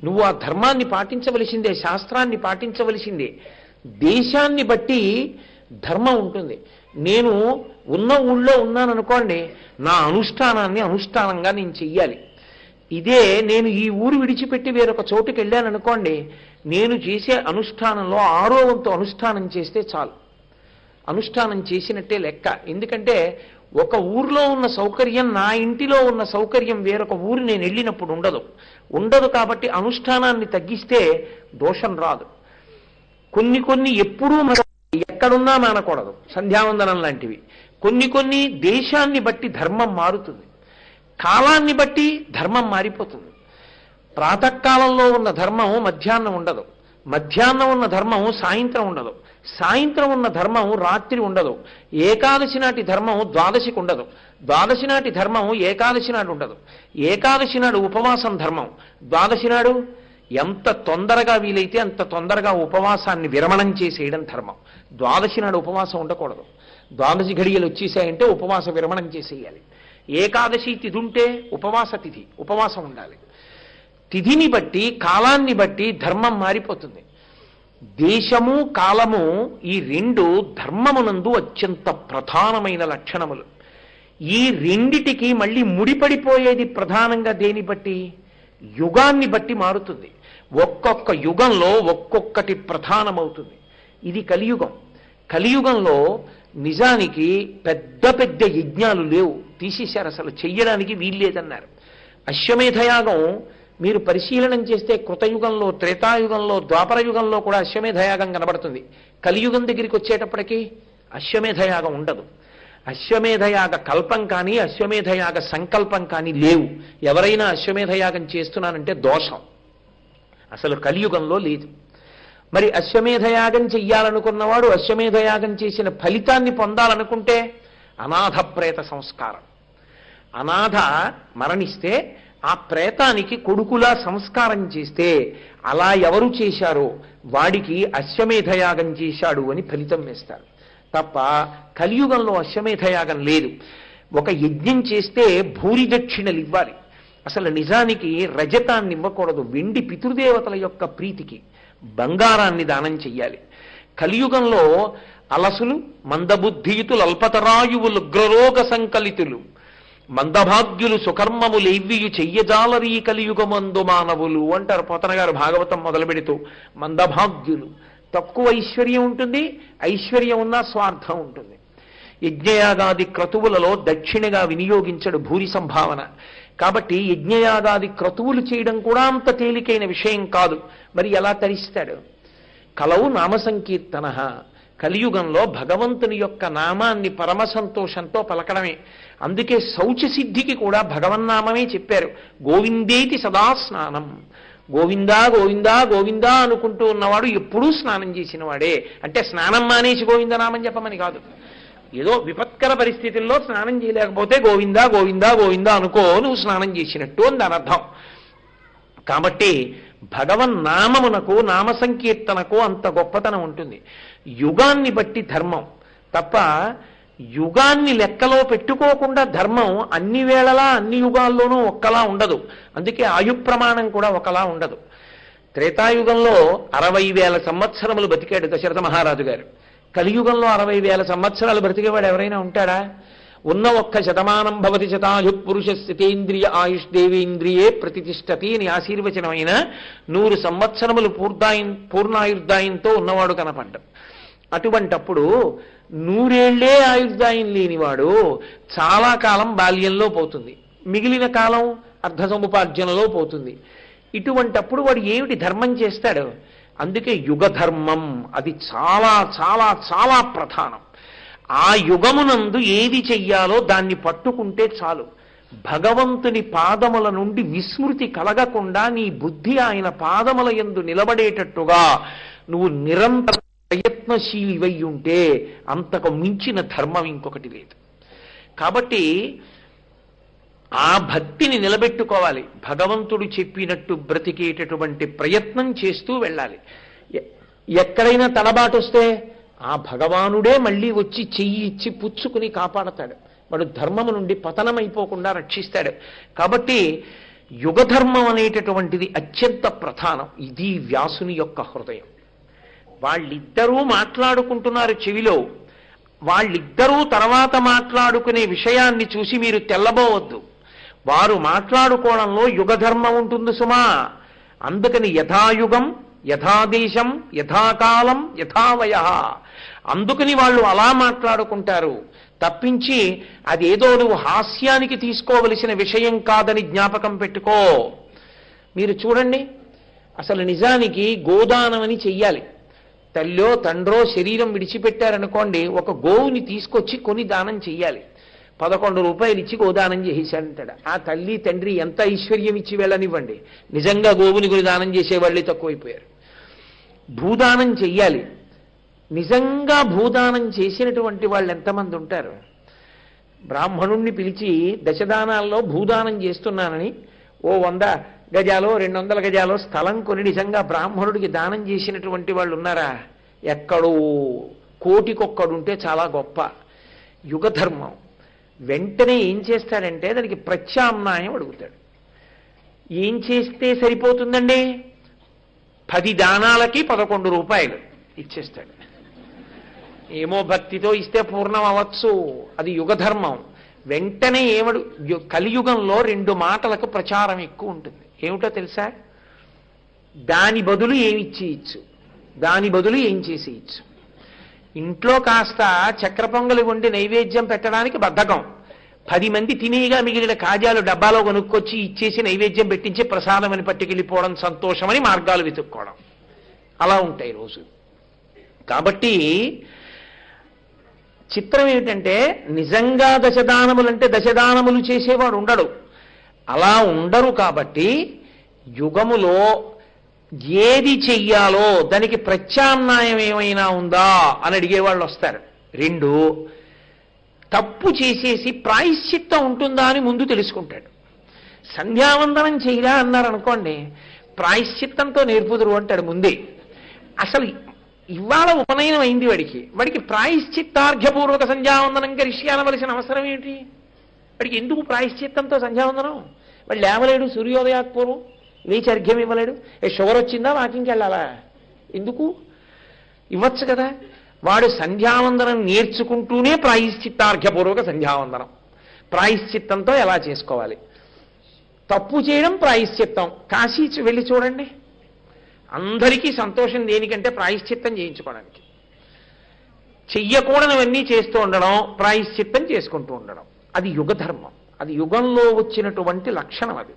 నువ్వు ఆ ధర్మాన్ని పాటించవలసిందే, శాస్త్రాన్ని పాటించవలసిందే. దేశాన్ని బట్టి ధర్మం ఉంటుంది. నేను ఉన్న ఊళ్ళో ఉన్నాననుకోండి, నా అనుష్ఠానాన్ని అనుష్ఠానంగా నేను చెయ్యాలి. ఇదే నేను ఈ ఊరు విడిచిపెట్టి వేరొక చోటుకి వెళ్ళాననుకోండి, నేను చేసే అనుష్ఠానంలో 6వ వంతు అనుష్ఠానం చేస్తే చాలు, అనుష్ఠానం చేసినట్టే లెక్క. ఎందుకంటే ఒక ఊరిలో ఉన్న సౌకర్యం, నా ఇంటిలో ఉన్న సౌకర్యం వేరొక ఊరు నేను వెళ్ళినప్పుడు ఉండదు. కాబట్టి అనుష్ఠానాన్ని తగ్గిస్తే దోషం రాదు. కొన్ని ఎప్పుడూ ఎక్కడున్నా మానకూడదు, సంధ్యావందనం లాంటివి. కొన్ని దేశాన్ని బట్టి ధర్మం మారుతుంది, కాలాన్ని బట్టి ధర్మం మారిపోతుంది. ప్రాతకాలంలో ఉన్న ధర్మం మధ్యాహ్నం ఉండదు, మధ్యాహ్నం ఉన్న ధర్మం సాయంత్రం ఉండదు, సాయంత్రం ఉన్న ధర్మం రాత్రి ఉండదు. ఏకాదశి నాటి ధర్మం ద్వాదశికి ఉండదు, ద్వాదశి నాటి ధర్మం ఏకాదశి నాడు ఉండదు. ఏకాదశి నాడు ఉపవాసం ధర్మం, ద్వాదశి నాడు ఎంత తొందరగా వీలైతే అంత తొందరగా ఉపవాసాన్ని విరమణం చేసేయడం ధర్మం. ద్వాదశి నాడు ఉపవాసం ఉండకూడదు, ద్వాదశి ఘడియలు వచ్చేసాయంటే ఉపవాస విరమణం చేసేయాలి. ఏకాదశి తిథి ఉంటే ఉపవాస తిథి, ఉపవాసం ఉండాలి. తిథిని బట్టి కాలాన్ని బట్టి ధర్మం మారిపోతుంది. దేశము కాలము ఈ రెండు ధర్మమునందు అత్యంత ప్రధానమైన లక్షణములు. ఈ రెండిటికి మళ్ళీ ముడిపడిపోయేది ప్రధానంగా దేని బట్టి? యుగాన్ని బట్టి మారుతుంది. ఒక్కొక్క యుగంలో ఒక్కొక్కటి ప్రధానమవుతుంది. ఇది కలియుగం. కలియుగంలో నిజానికి పెద్ద పెద్ద యజ్ఞాలు లేవు, తీసేశారు, అసలు చెయ్యడానికి వీల్లేదన్నారు. అశ్వమేధయాగం మీరు పరిశీలనం చేస్తే కృతయుగంలో, త్రేతాయుగంలో, ద్వాపర యుగంలో కూడా అశ్వమేధయాగం కనబడుతుంది. కలియుగం దగ్గరికి వచ్చేటప్పటికీ అశ్వమేధయాగం ఉండదు. అశ్వమేధయాగ కల్పం కానీ అశ్వమేధయాగ సంకల్పం కానీ లేవు. ఎవరైనా అశ్వమేధయాగం చేస్తున్నానంటే దోషం, అసలు కలియుగంలో లేదు. మరి అశ్వమేధయాగం చెయ్యాలనుకున్నవాడు అశ్వమేధయాగం చేసిన ఫలితాన్ని పొందాలనుకుంటే అనాథ ప్రేత సంస్కారం. అనాథ మరణిస్తే ఆ ప్రేతానికి కొడుకులా సంస్కారం చేస్తే అలా ఎవరు చేశారో వాడికి అశ్వమేధయాగం చేశాడు అని ఫలితం వేస్తారు తప్ప కలియుగంలో అశ్వమేధయాగం లేదు. ఒక యజ్ఞం చేస్తే భూరి దక్షిణలు ఇవ్వాలి. అసలు నిజానికి రజతాన్ని ఇవ్వకూడదు, వెండి పితృదేవతల యొక్క ప్రీతికి బంగారాన్ని దానం చెయ్యాలి. కలియుగంలో అలసులు, మందబుద్ధియుతులు, అల్పతరాయువులు, ఉగ్రరోగ సంకలితులు, మందభాగ్యులు, సుకర్మములేవ్వియు చెయ్యజాలరీ కలియుగమందు మానవులు అంటారు పోతన గారు భాగవతం మొదలు పెడుతూ. మందభాగ్యులు, తక్కువ ఐశ్వర్యం ఉంటుంది, ఐశ్వర్యం ఉన్నా స్వార్థం ఉంటుంది. యజ్ఞయాగాది క్రతువులలో దక్షిణగా వినియోగించడు భూరి సంభావన. కాబట్టి యజ్ఞయాగాది క్రతువులు చేయడం కూడా అంత తేలికైన విషయం కాదు. మరి ఎలా తరిస్తాడు? కలవు నామ సంకీర్తన. కలియుగంలో భగవంతుని యొక్క నామాన్ని పరమ సంతోషంతో పలకడమే. అందుకే శౌచసిద్ధికి కూడా భగవన్నామమే చెప్పారు. గోవిందేతి సదా స్నానం. గోవిందా గోవిందా గోవిందా అనుకుంటూ ఉన్నవాడు ఎప్పుడూ స్నానం చేసిన వాడే. అంటే స్నానం మానేసి గోవిందనామం చెప్పమని కాదు. ఏదో విపత్కర పరిస్థితుల్లో స్నానం చేయలేకపోతే గోవిందా గోవిందా గోవిందా అనుకో, నువ్వు స్నానం చేసినట్టు అని దాని అర్థం. కాబట్టి భగవన్నామమునకు, నామ సంకీర్తనకు అంత గొప్పతనం ఉంటుంది. యుగాన్ని బట్టి ధర్మం తప్ప యుగాన్ని లెక్కలో పెట్టుకోకుండా ధర్మం అన్ని వేళలా అన్ని యుగాల్లోనూ ఒక్కలా ఉండదు. అందుకే ఆయు ప్రమాణం కూడా ఒకలా ఉండదు. త్రేతాయుగంలో 60,000 సంవత్సరములు బతికాడు దశరథ మహారాజు గారు. కలియుగంలో 60,000 సంవత్సరాలు బ్రతికేవాడు ఎవరైనా ఉంటాడా? ఉన్న ఒక్క శతమానం భవతి శతాయు పురుష స్థితేంద్రియ ఆయుష్ దేవేంద్రియే ప్రతిష్టతి అని ఆశీర్వచనమైన 100 సంవత్సరములు పూర్ణాయుర్దాయంతో ఉన్నవాడు కనపడ్డం. అటువంటప్పుడు 100 ఏళ్లే ఆయుర్దాయం లేనివాడు చాలా కాలం బాల్యంలో పోతుంది, మిగిలిన కాలం అర్ధ సముపార్జనలో పోతుంది. ఇటువంటప్పుడు వాడు ఏమిటి ధర్మం చేస్తాడు? అందుకే యుగ ధర్మం అది చాలా చాలా చాలా ప్రధానం. ఆ యుగమునందు ఏది చెయ్యాలో దాన్ని పట్టుకుంటే చాలు. భగవంతుని పాదముల నుండి విస్మృతి కలగకుండా నీ బుద్ధి ఆయన పాదముల యందు నిలబడేటట్టుగా నువ్వు నిరంతర ప్రయత్నశీలివై ఉంటే అంతకు మించిన ధర్మం ఇంకొకటి లేదు. కాబట్టి ఆ భక్తిని నిలబెట్టుకోవాలి. భగవంతుడు చెప్పినట్టు బ్రతికేటటువంటి ప్రయత్నం చేస్తూ వెళ్ళాలి. ఎక్కడైనా తడబాటు వస్తే ఆ భగవానుడే మళ్ళీ వచ్చి చెయ్యి ఇచ్చి పుచ్చుకుని కాపాడతాడు. వాడు ధర్మము నుండి పతనమైపోకుండా రక్షిస్తాడు. కాబట్టి యుగధర్మం అనేటటువంటిది అత్యంత ప్రధానం. ఇది వ్యాసుని యొక్క హృదయం. వాళ్ళిద్దరూ మాట్లాడుకుంటున్నారు చెవిలో. వాళ్ళిద్దరూ తర్వాత మాట్లాడుకునే విషయాన్ని చూసి మీరు తెల్లబోవద్దు. వారు మాట్లాడుకోవడంలో యుగధర్మం ఉంటుంది సుమా. అందుకని యథాయుగం, యథాదేశం, యథాకాలం, యథావయ, అందుకని వాళ్ళు అలా మాట్లాడుకుంటారు తప్పించి అదేదో నువ్వు హాస్యానికి తీసుకోవలసిన విషయం కాదని జ్ఞాపకం పెట్టుకో. మీరు చూడండి, అసలు నిజానికి గోదానం అని చెయ్యాలి. తల్లో తండ్రో శరీరం విడిచిపెట్టారనుకోండి, ఒక గోవుని తీసుకొచ్చి కొని దానం చెయ్యాలి. 11 రూపాయలు ఇచ్చి గోదానం చేసేశాడంటాడు. ఆ తల్లి తండ్రి ఎంత ఐశ్వర్యం ఇచ్చి వెళ్ళనివ్వండి, నిజంగా గోవుని కొని దానం చేసేవాళ్ళే తక్కువైపోయారు. భూదానం చెయ్యాలి. నిజంగా భూదానం చేసినటువంటి వాళ్ళు ఎంతమంది ఉంటారు? బ్రాహ్మణుణ్ణి పిలిచి దశదానాల్లో భూదానం చేస్తున్నానని ఓ 100 గజాలో 200 గజాలో స్థలం కొని నిజంగా బ్రాహ్మణుడికి దానం చేసినటువంటి వాళ్ళు ఉన్నారా? ఎక్కడో కోటికొక్కడుంటే చాలా గొప్ప. యుగధర్మం. వెంటనే ఏం చేస్తాడంటే దానికి ప్రత్యామ్నాయం అడుగుతాడు. ఏం చేస్తే సరిపోతుందండి? 10 దానాలకి 11 రూపాయలు ఇచ్చేస్తాడు. ఏమో భక్తితో ఇస్తే పూర్ణం అవ్వచ్చు, అది యుగధర్మం. వెంటనే కలియుగంలో 2 మాటలకు ప్రచారం ఎక్కువ ఉంటుంది. ఏమిటో తెలుసా? దాని బదులు ఏమిచ్చి ఇచ్చు, దాని బదులు ఏం చేసి ఇచ్చు. ఇంట్లో కాస్త చక్ర పొంగలి వండి నైవేద్యం పెట్టడానికి బద్ధకం, 10 మంది తినేగా మిగిలిన కాజాలు డబ్బాలో కొనుక్కొచ్చి ఇచ్చేసి నైవేద్యం పెట్టించి ప్రసాదం అని పట్టుకెళ్ళిపోవడం సంతోషమని మార్గాలు వెతుక్కోవడం, అలా ఉంటాయి రోజు. కాబట్టి చిత్రం ఏమిటంటే నిజంగా దశదానములంటే దశదానములు చేసేవాడు ఉండడు, అలా ఉండరు. కాబట్టి యుగములో ఏది చెయ్యాలో దానికి ప్రత్యామ్నాయం ఏమైనా ఉందా అని అడిగేవాళ్ళు వస్తారు. 2, తప్పు చేసేసి ప్రాయశ్చిత్తం ఉంటుందా అని ముందు తెలుసుకుంటాడు. సంధ్యావందనం చేయరా అన్నారనుకోండి, ప్రాయశ్చిత్తంతో నేర్పుదురు అంటాడు ముందే. అసలు ఇవాళ ఉపనయనం అయింది వాడికి ప్రాయశ్చిత్తార్ఘ్యపూర్వక సంధ్యావందనం కరిష్యానవలసిన అవసరం ఏంటి? వాడికి ఎందుకు ప్రాయశ్చిత్తంతో సంధ్యావందనం? వాడు లేవలేడు, సూర్యోదయాత్ పూర్వం లేచి అర్ఘ్యం ఇవ్వలేడు. షుగర్ వచ్చిందా వాకింగ్కి వెళ్ళాలా? ఎందుకు ఇవ్వచ్చు కదా. వాడు సంధ్యావందనం నేర్చుకుంటూనే ప్రాయశ్చిత్తార్ఘ్యపూర్వక సంధ్యావందనం, ప్రాయశ్చిత్తంతో ఎలా చేసుకోవాలి. తప్పు చేయడం ప్రాయశ్చిత్తం. కాశీ వెళ్ళి చూడండి, అందరికీ సంతోషం దేనికంటే ప్రాయశ్చిత్తం చేయించుకోవడానికి. చెయ్యకూడనివన్నీ చేస్తూ ఉండడం, ప్రాయశ్చిత్తం చేసుకుంటూ ఉండడం, అది యుగధర్మం. అది యుగంలో వచ్చినటువంటి లక్షణం అది.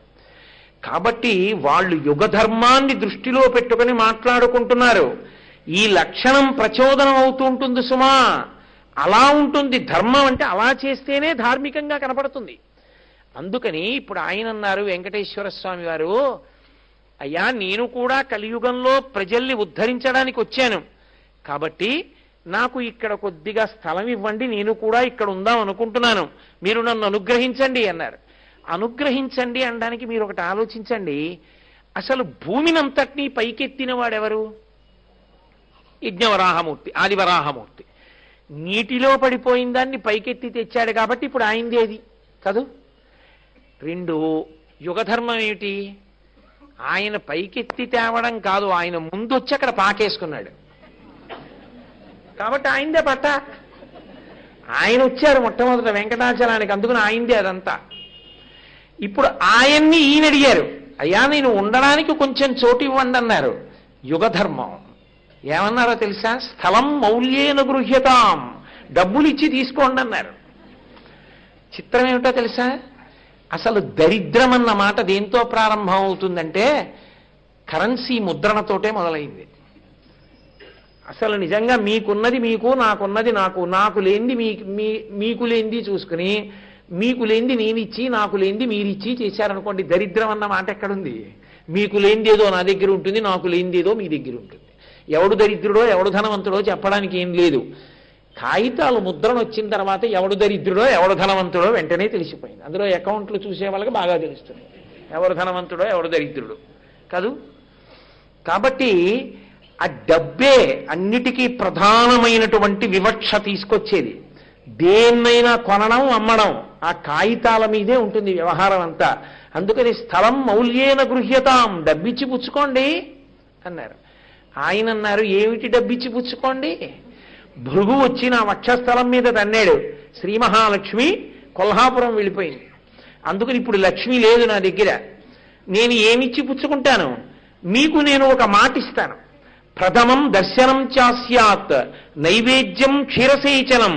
కాబట్టి వాళ్ళు యుగధర్మాన్ని దృష్టిలో పెట్టుకుని మాట్లాడుకుంటున్నారు. ఈ లక్షణం ప్రచోదనం అవుతూ ఉంటుంది సుమా. అలా ఉంటుంది ధర్మం అంటే. అలా చేస్తేనే ధార్మికంగా కనపడుతుంది. అందుకని ఇప్పుడు ఆయన అన్నారు, వెంకటేశ్వర స్వామి వారు, అయ్యా నేను కూడా కలియుగంలో ప్రజల్ని ఉద్ధరించడానికి వచ్చాను, కాబట్టి నాకు ఇక్కడ కొద్దిగా స్థలం ఇవ్వండి, నేను కూడా ఇక్కడ ఉందాం అనుకుంటున్నాను, మీరు నన్ను అనుగ్రహించండి అన్నారు. అనుగ్రహించండి అనడానికి మీరు ఒకటి ఆలోచించండి. అసలు భూమినంతటినీ పైకెత్తిన వాడెవరు? యజ్ఞవరాహమూర్తి, ఆదివరాహమూర్తి. నీటిలో పడిపోయిన దాన్ని పైకెత్తి తెచ్చాడు కాబట్టి ఇప్పుడు ఆయనదేది కదూ. 2, యుగధర్మం ఏమిటి? ఆయన పైకెత్తి తేవడం కాదు, ఆయన ముందొచ్చి అక్కడ పాకేసుకున్నాడు కాబట్టి ఆయనదే పట్ట. ఆయన వచ్చారు మొట్టమొదట వెంకటాచలానికి, అందుకని ఆయనదే అదంతా. ఇప్పుడు ఆయన్ని ఈయన అడిగారు, అయ్యా నేను ఉండడానికి కొంచెం చోటు ఇవ్వండి అన్నారు. యుగధర్మం. ఏమన్నారో తెలుసా? స్థలం మౌల్యేన గృహ్యతాం, డబ్బులు ఇచ్చి తీసుకోండి అన్నారు. చిత్రం ఏమిటో తెలుసా? అసలు దరిద్రం అన్న మాట దేంతో ప్రారంభం అవుతుందంటే కరెన్సీ ముద్రణతోటే మొదలైంది. అసలు నిజంగా మీకున్నది మీకు, నాకున్నది నాకు, నాకు లేనిది మీకు లేనిది చూసుకుని, మీకు లేనిది నేనిచ్చి నాకు లేనిది మీరిచ్చి చేశారనుకోండి, దరిద్రం అన్న మాట ఎక్కడుంది? మీకు లేనిదేదో నా దగ్గర ఉంటుంది, నాకు లేనిదేదో మీ దగ్గర ఉంటుంది. ఎవడు దరిద్రుడో ఎవడు ధనవంతుడో చెప్పడానికి ఏం లేదు. కాగితాలు ముద్రణ వచ్చిన తర్వాత ఎవడు దరిద్రుడో ఎవడు ధనవంతుడో వెంటనే తెలిసిపోయింది. అందులో అకౌంట్లు చూసే వాళ్ళకి బాగా తెలుస్తుంది ఎవరు ధనవంతుడో ఎవడు దరిద్రుడు కాదు. కాబట్టి ఆ డబ్బే అన్నిటికీ ప్రధానమైనటువంటి వివక్ష తీసుకొచ్చేది. దేన్నైనా కొనడం అమ్మడం ఆ కాగితాల మీదే ఉంటుంది వ్యవహారం అంతా. అందుకని స్థలం మౌల్యేన గృహ్యతాం, డబ్బిచ్చి పుచ్చుకోండి అన్నారు. ఆయన అన్నారు, ఏమిటి డబ్బిచ్చి పుచ్చుకోండి? భృగు వచ్చి నా వక్షస్థలం మీద తన్నాడు, శ్రీ మహాలక్ష్మి కొల్హాపురం వెళ్ళిపోయింది. అందుకని ఇప్పుడు లక్ష్మి లేదు నా దగ్గర. నేను ఏమిచ్చి పుచ్చుకుంటాను? మీకు నేను ఒక మాట ఇస్తాను. ప్రథమం దర్శనం చాస్యాత్ నైవేద్యం క్షీరసేచనం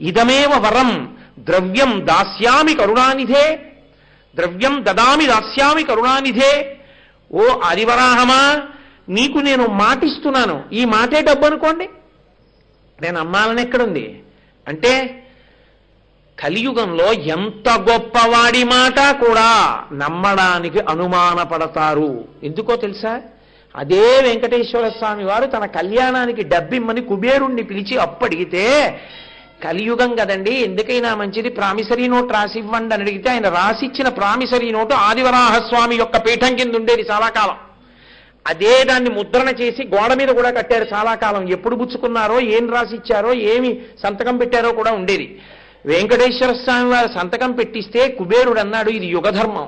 ఇదమేవ వరం ద్రవ్యం దాస్యామి కరుణానిధే, ద్రవ్యం దదామి దాస్యామి కరుణానిధే. ఓ ఆదివరాహమా, నీకు నేను మాటిస్తున్నాను, ఈ మాటే డబ్బు అనుకోండి. నేను అమ్మాలని ఎక్కడుంది అంటే, కలియుగంలో ఎంత గొప్పవాడి మాట కూడా నమ్మడానికి అనుమానపడతారు. ఎందుకో తెలుసా? అదే వెంకటేశ్వర స్వామి వారు తన కళ్యాణానికి డబ్బిమ్మని కుబేరుణ్ణి పిలిచి అప్పడిగితే, కలియుగం కదండి, ఎందుకైనా మంచిది ప్రామిసరీ నోట్ రాసివ్వండి అని అడిగితే ఆయన రాసిచ్చిన ప్రామిసరీ నోటు ఆదివరాహస్వామి యొక్క పీఠం కింద ఉండేది చాలా కాలం. అదే దాన్ని ముద్రణ చేసి గోడ మీద కూడా కట్టారు చాలా కాలం. ఎప్పుడు పుచ్చుకున్నారో, ఏం రాసిచ్చారో, ఏమి సంతకం పెట్టారో కూడా ఉండేది. వెంకటేశ్వర స్వామి వారు సంతకం పెట్టిస్తే కుబేరుడు అన్నాడు, ఇది యుగధర్మం,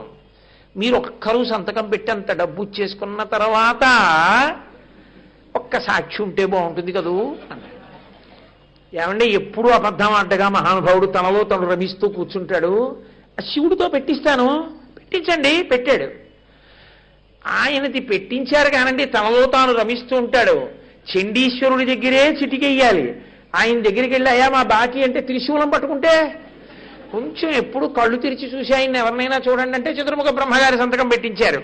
మీరు ఒక్కరూ సంతకం పెట్టి అంత డబ్బు చేసుకున్న తర్వాత ఒక్క సాక్షి ఉంటే బాగుంటుంది కదూ అన్నాడు. ఏమంటే ఎప్పుడూ అబద్ధం ఆడ్డగా మహానుభావుడు తనలో తను రమిస్తూ కూర్చుంటాడు. శివుడితో పెట్టిస్తాను, పెట్టించండి. పెట్టాడు. ఆయనది పెట్టించారు కానండి, తనలో తాను రమిస్తూ ఉంటాడు. చండీశ్వరుడి దగ్గరే చిటికెయ్యాలి. ఆయన దగ్గరికి వెళ్ళి, అయ్యా మా బాకీ అంటే త్రిశూలం పట్టుకుంటే కొంచెం ఎప్పుడు కళ్ళు తెరిచి చూసి ఆయన ఎవరినైనా చూడండి అంటే చతుర్ముఖ బ్రహ్మగారి సంతకం పెట్టించారు.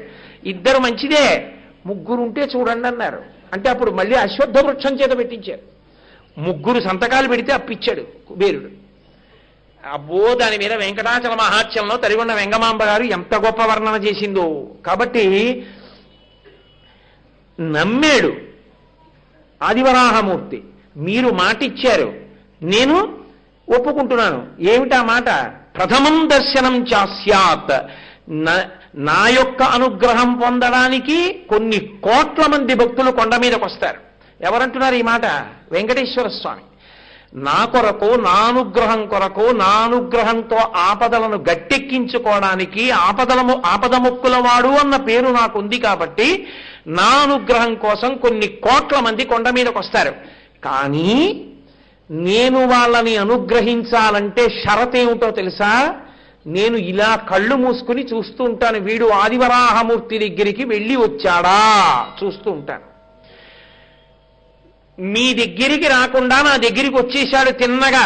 ఇద్దరు మంచిదే, ముగ్గురు ఉంటే చూడండి అన్నారు. అంటే అప్పుడు మళ్ళీ అశ్వత్థ వృక్షం చేత పెట్టించారు. ముగ్గురు సంతకాలు పెడితే అప్పిచ్చాడు కుబేరుడు. అబ్బో, దాని మీద వెంకటాచల మహాత్యంలో తరిగొండ వెంగమాంబ గారు ఎంత గొప్ప వర్ణన చేసిందో. కాబట్టి నమ్మాడు ఆదివరాహమూర్తి. మీరు మాట ఇచ్చారు, నేను ఒప్పుకుంటున్నాను. ఏమిటా మాట? ప్రథమం దర్శనం చాస్యాత్, నా యొక్క అనుగ్రహం పొందడానికి కొన్ని కోట్ల మంది భక్తులు కొండ మీదకి వస్తారు. ఎవరంటున్నారు ఈ మాట? వెంకటేశ్వర స్వామి. నా కొరకు, నా అనుగ్రహం కొరకు, నా అనుగ్రహంతో ఆపదలను గట్టెక్కించుకోవడానికి ఆపదముక్కుల వాడు అన్న పేరు నాకుంది కాబట్టి నా అనుగ్రహం కోసం కొన్ని కోట్ల మంది కొండ మీదకి వస్తారు. కానీ నేను వాళ్ళని అనుగ్రహించాలంటే షరతేమిటో తెలుసా? నేను ఇలా కళ్ళు మూసుకుని చూస్తూ ఉంటాను, వీడు ఆదివరాహమూర్తి దగ్గరికి వెళ్ళి వచ్చాడా చూస్తూ ఉంటాను. మీ దగ్గరికి రాకుండా నా దగ్గరికి వచ్చేశాడు తిన్నగా,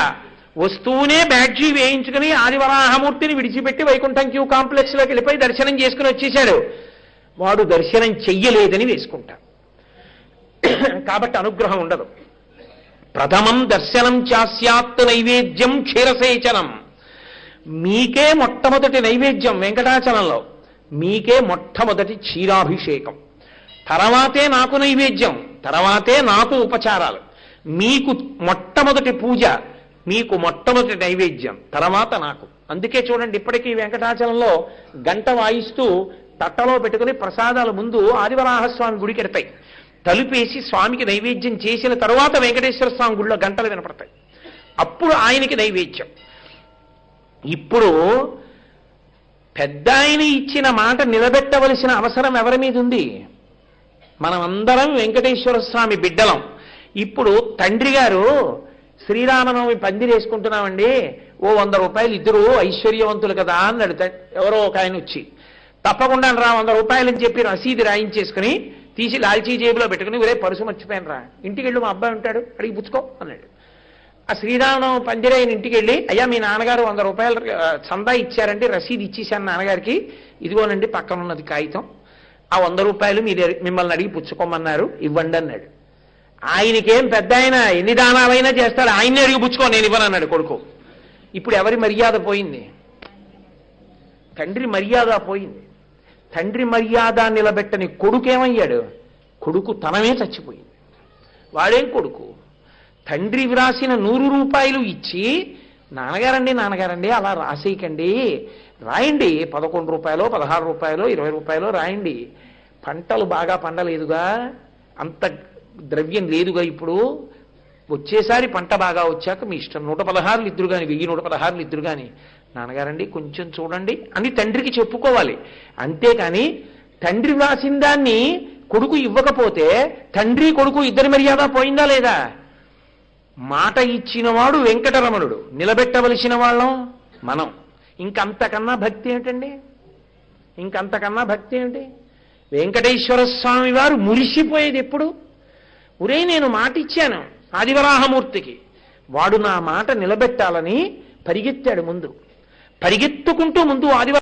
వస్తూనే బ్యాడ్జీ వేయించుకుని ఆదివరాహమూర్తిని విడిచిపెట్టి వైకుంఠం క్యూ కాంప్లెక్స్ లోకి వెళ్ళిపోయి దర్శనం చేసుకుని వచ్చేశాడు, వాడు దర్శనం చెయ్యలేదని వేసుకుంటా. కాబట్టి అనుగ్రహం ఉండదు. ప్రథమం దర్శనం చాస్యాత్ నైవేద్యం క్షీరసేచనం. మీకే మొట్టమొదటి నైవేద్యం వెంకటాచలంలో, మీకే మొట్టమొదటి క్షీరాభిషేకం, తర్వాతే నాకు నైవేద్యం, తర్వాతే నాకు ఉపచారాలు. మీకు మొట్టమొదటి పూజ, మీకు మొట్టమొదటి నైవేద్యం, తర్వాత నాకు. అందుకే చూడండి, ఇప్పటికీ వెంకటాచలంలో గంట వాయిస్తూ తట్టలో పెట్టుకుని ప్రసాదాలు ముందు ఆదివరాహస్వామి గుడికి ఎడతాయి. తలుపేసి స్వామికి నైవేద్యం చేసిన తరువాత వెంకటేశ్వర స్వామి గుడిలో గంటలు వినపడతాయి. అప్పుడు ఆయనకి నైవేద్యం. ఇప్పుడు పెద్ద ఆయన ఇచ్చిన మాట నిలబెట్టవలసిన అవసరం ఎవరి మీద ఉంది? మనమందరం వెంకటేశ్వర స్వామి బిడ్డలం. ఇప్పుడు తండ్రి గారు శ్రీరామనవమి పందిరేసుకుంటున్నామండి, ఓ 100 రూపాయలు ఇద్దరు ఐశ్వర్యవంతులు కదా అన్నాడు ఎవరో ఒక ఆయన వచ్చి. తప్పకుండా రా 100 రూపాయలు అని చెప్పి రసీదు రాయించేసుకుని తీసి లాల్చీ జేబులో పెట్టుకుని, ఒరే పరుసు మర్చిపోయాను రా, ఇంటికి వెళ్ళి మా అబ్బాయి ఉంటాడు అడిగి పుచ్చుకో అన్నాడు. ఆ శ్రీరామనవమి పందిరైన ఇంటికి వెళ్ళి, అయ్యా మీ నాన్నగారు 100 రూపాయలు చందా ఇచ్చారంటే రసీదు ఇచ్చేశాను నాన్నగారికి, ఇదిగోనండి పక్కన ఉన్నది కాగితం, ఆ 100 రూపాయలు మిమ్మల్ని అడిగి పుచ్చుకోమన్నారు, ఇవ్వండి అన్నాడు. ఆయనకేం పెద్ద ఆయన ఎన్ని దానాలైనా చేస్తాడు, ఆయన్ని అడిగి పుచ్చుకో నేను ఇవ్వనన్నాడు కొడుకు. ఇప్పుడు ఎవరి మర్యాద పోయింది? తండ్రి మర్యాద పోయింది. తండ్రి మర్యాద నిలబెట్టని కొడుకేమయ్యాడు? కొడుకు తనమే చచ్చిపోయింది. వాడేం కొడుకు? తండ్రి వ్రాసిన 100 రూపాయలు ఇచ్చి, నాన్నగారండి అలా రాసేయకండి, రాయండి 11 రూపాయలు 16 రూపాయలు 20 రూపాయలు రాయండి, పంటలు బాగా పండలేదుగా, అంత ద్రవ్యం లేదుగా, ఇప్పుడు వచ్చేసారి పంట బాగా వచ్చాక మీ ఇష్టం 116 ఇద్దరు కానీ 1116 ఇద్దరు కానీ నాన్నగారండి కొంచెం చూడండి అని తండ్రికి చెప్పుకోవాలి. అంతేకాని తండ్రి వ్రాసిన దాన్ని కొడుకు ఇవ్వకపోతే తండ్రి కొడుకు ఇద్దరి మర్యాద పోయిందా లేదా? మాట ఇచ్చినవాడు వెంకటరమణుడు, నిలబెట్టవలసిన వాళ్ళం మనం. ఇంకంతకన్నా భక్తి ఏంటండి? ఇంకంతకన్నా భక్తి ఏంటి? వెంకటేశ్వర స్వామి వారు మురిసిపోయేది ఎప్పుడు? ఒరే నేను మాట ఇచ్చాను ఆదివరాహమూర్తికి, వాడు నా మాట నిలబెట్టాలని పరిగెత్తాడు. పరిగెత్తుకుంటూ ముందు ఆదివరాహ